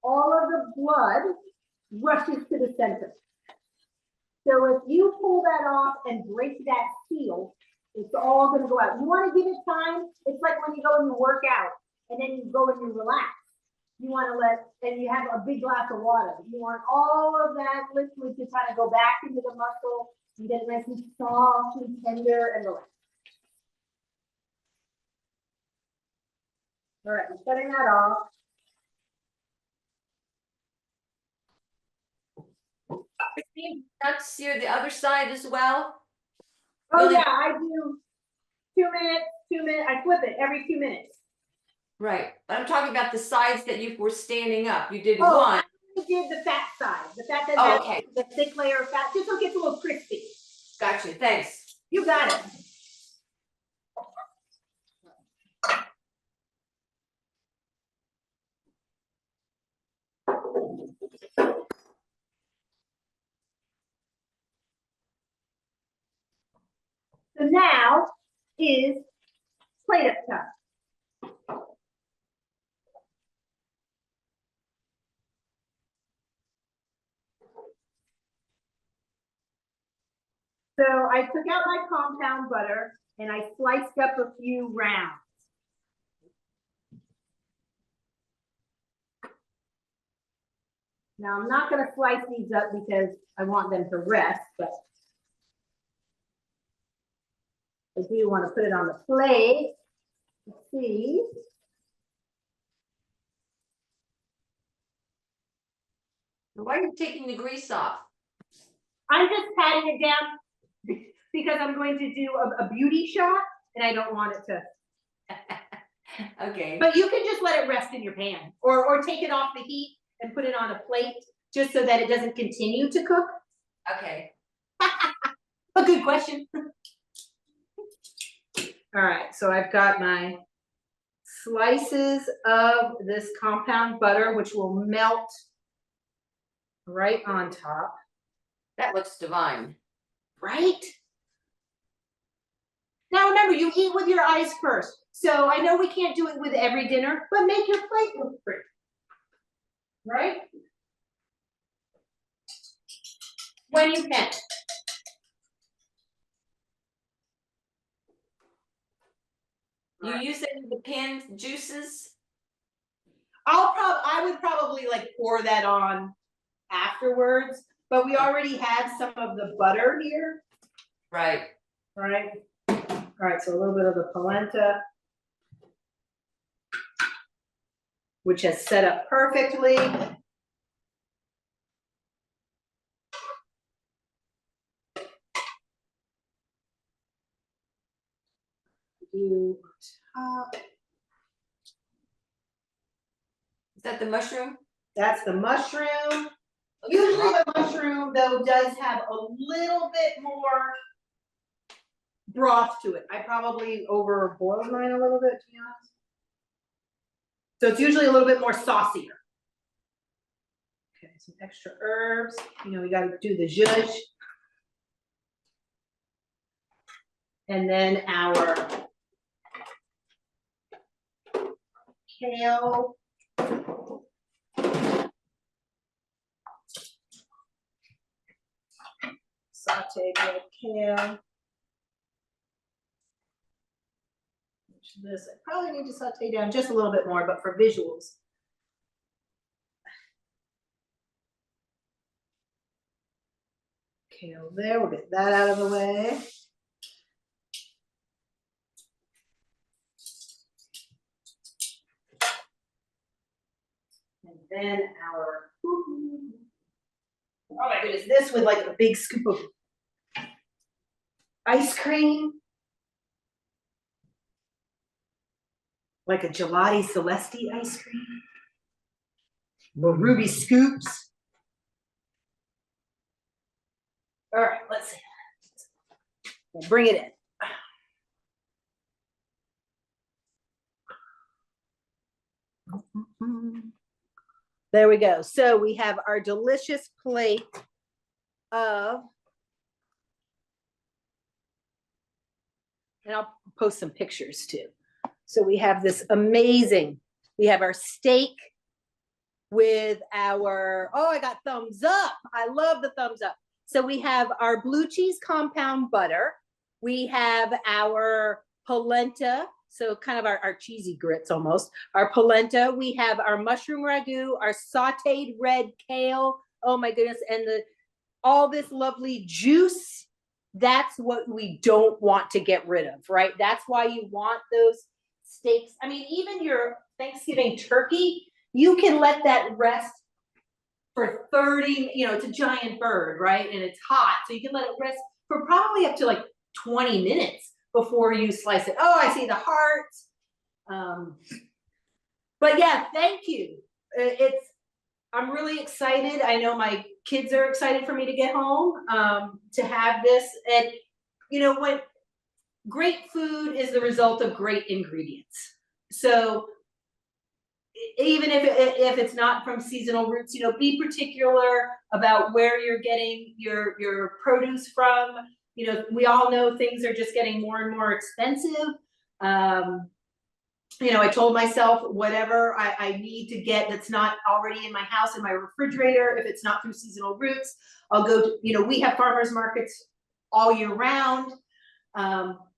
all of the blood rushes to the center. So if you pull that off and break that seal, it's all going to go out. You want to give it time. It's like when you go and you work out and then you go and you relax. You want to and you have a big glass of water. You want all of that liquid to kind of go back into the muscle and get it nice and soft and tender and relaxed. All right, I'm shutting that off. Christine, nuts sear the other side as well? Oh Really? yeah, I do 2 minutes, 2 minutes. I flip it every 2 minutes. Right, but I'm talking about the sides that you were standing up. You did Oh, one. I did the fat side, the fat that Oh, has okay. the thick layer of fat, just so it gets a little crispy. Gotcha, thanks. You got it. So now is plate up time. So I took out my compound butter and I sliced up a few rounds. Now I'm not going to slice these up because I want them to rest, but I do want to put it on the plate. Let's see. Why are you taking the grease off? I'm just patting it down because I'm going to do a beauty shot and I don't want it to Okay. But you can just let it rest in your pan or take it off the heat and put it on a plate just so that it doesn't continue to cook. Okay. A good question. All right, so I've got my slices of this compound butter, which will melt right on top, That looks divine. right? Now remember, you eat with your eyes first. So I know we can't do it with every dinner, but make your plate look pretty, right? When you can. You use any of the canned juices? I would probably like pour that on afterwards, but we already have some of the butter here, Right. right? All right, so a little bit of the polenta, which has set up perfectly. Do top. Is that the mushroom? That's the mushroom. Usually the mushroom though does have a little bit more broth to it. I probably over boiled mine a little bit, to be honest. So it's usually a little bit more saucier. Okay, some extra herbs. You know, we gotta do the zhuzh. And then our kale. Sauteed red kale. This, I probably need to saute down just a little bit more, but for visuals. Kale there, we'll get that out of the way. And then our, oh my goodness, this with like a big scoop of ice cream. Like a gelati celesti ice cream. Or ruby scoops. All right, let's see. We'll bring it in. There we go. So we have our delicious plate of, and I'll post some pictures too. So we have this amazing, we have our steak with our, oh, I got thumbs up. I love the thumbs up. So we have our blue cheese compound butter. We have our polenta, so kind of our cheesy grits almost. Our polenta, we have our mushroom ragu, our sauteed red kale. Oh my goodness, and all this lovely juice. That's what we don't want to get rid of, right? That's why you want those steaks. I mean, even your Thanksgiving turkey, you can let that rest for 30, you know, it's a giant bird, right? And it's hot, so you can let it rest for probably up to like 20 minutes before you slice it. Oh, I see the heart. But yeah, thank you. I'm really excited. I know my kids are excited for me to get home to have this. And you know, when great food is the result of great ingredients. So even if it's not from seasonal roots, you know, be particular about where you're getting your produce from. You know, we all know things are just getting more and more expensive. You know, I told myself whatever I need to get that's not already in my house, in my refrigerator, if it's not through seasonal roots, I'll go to, you know, we have farmers markets all year round.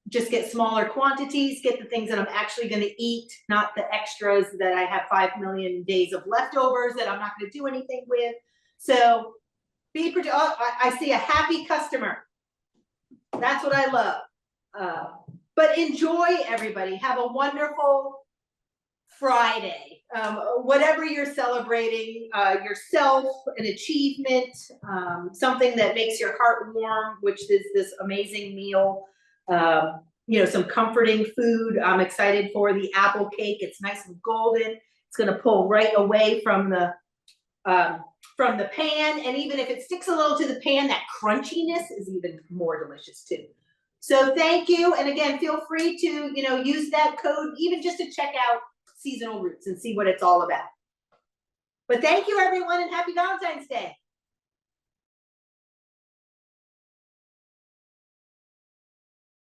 Just get smaller quantities, get the things that I'm actually gonna eat, not the extras that I have 5 million days of leftovers that I'm not gonna do anything with. So I see a happy customer. That's what I love. But enjoy, everybody. Have a wonderful Friday. Whatever you're celebrating, yourself, an achievement, something that makes your heart warm, which is this amazing meal. you know, some comforting food. I'm excited for the apple cake. It's nice and golden. It's gonna pull right away from the pan, and even if it sticks a little to the pan, that crunchiness is even more delicious too. So thank you, and again, feel free to, you know, use that code even just to check out Seasonal Roots and see what it's all about. But thank you everyone, and happy Valentine's Day.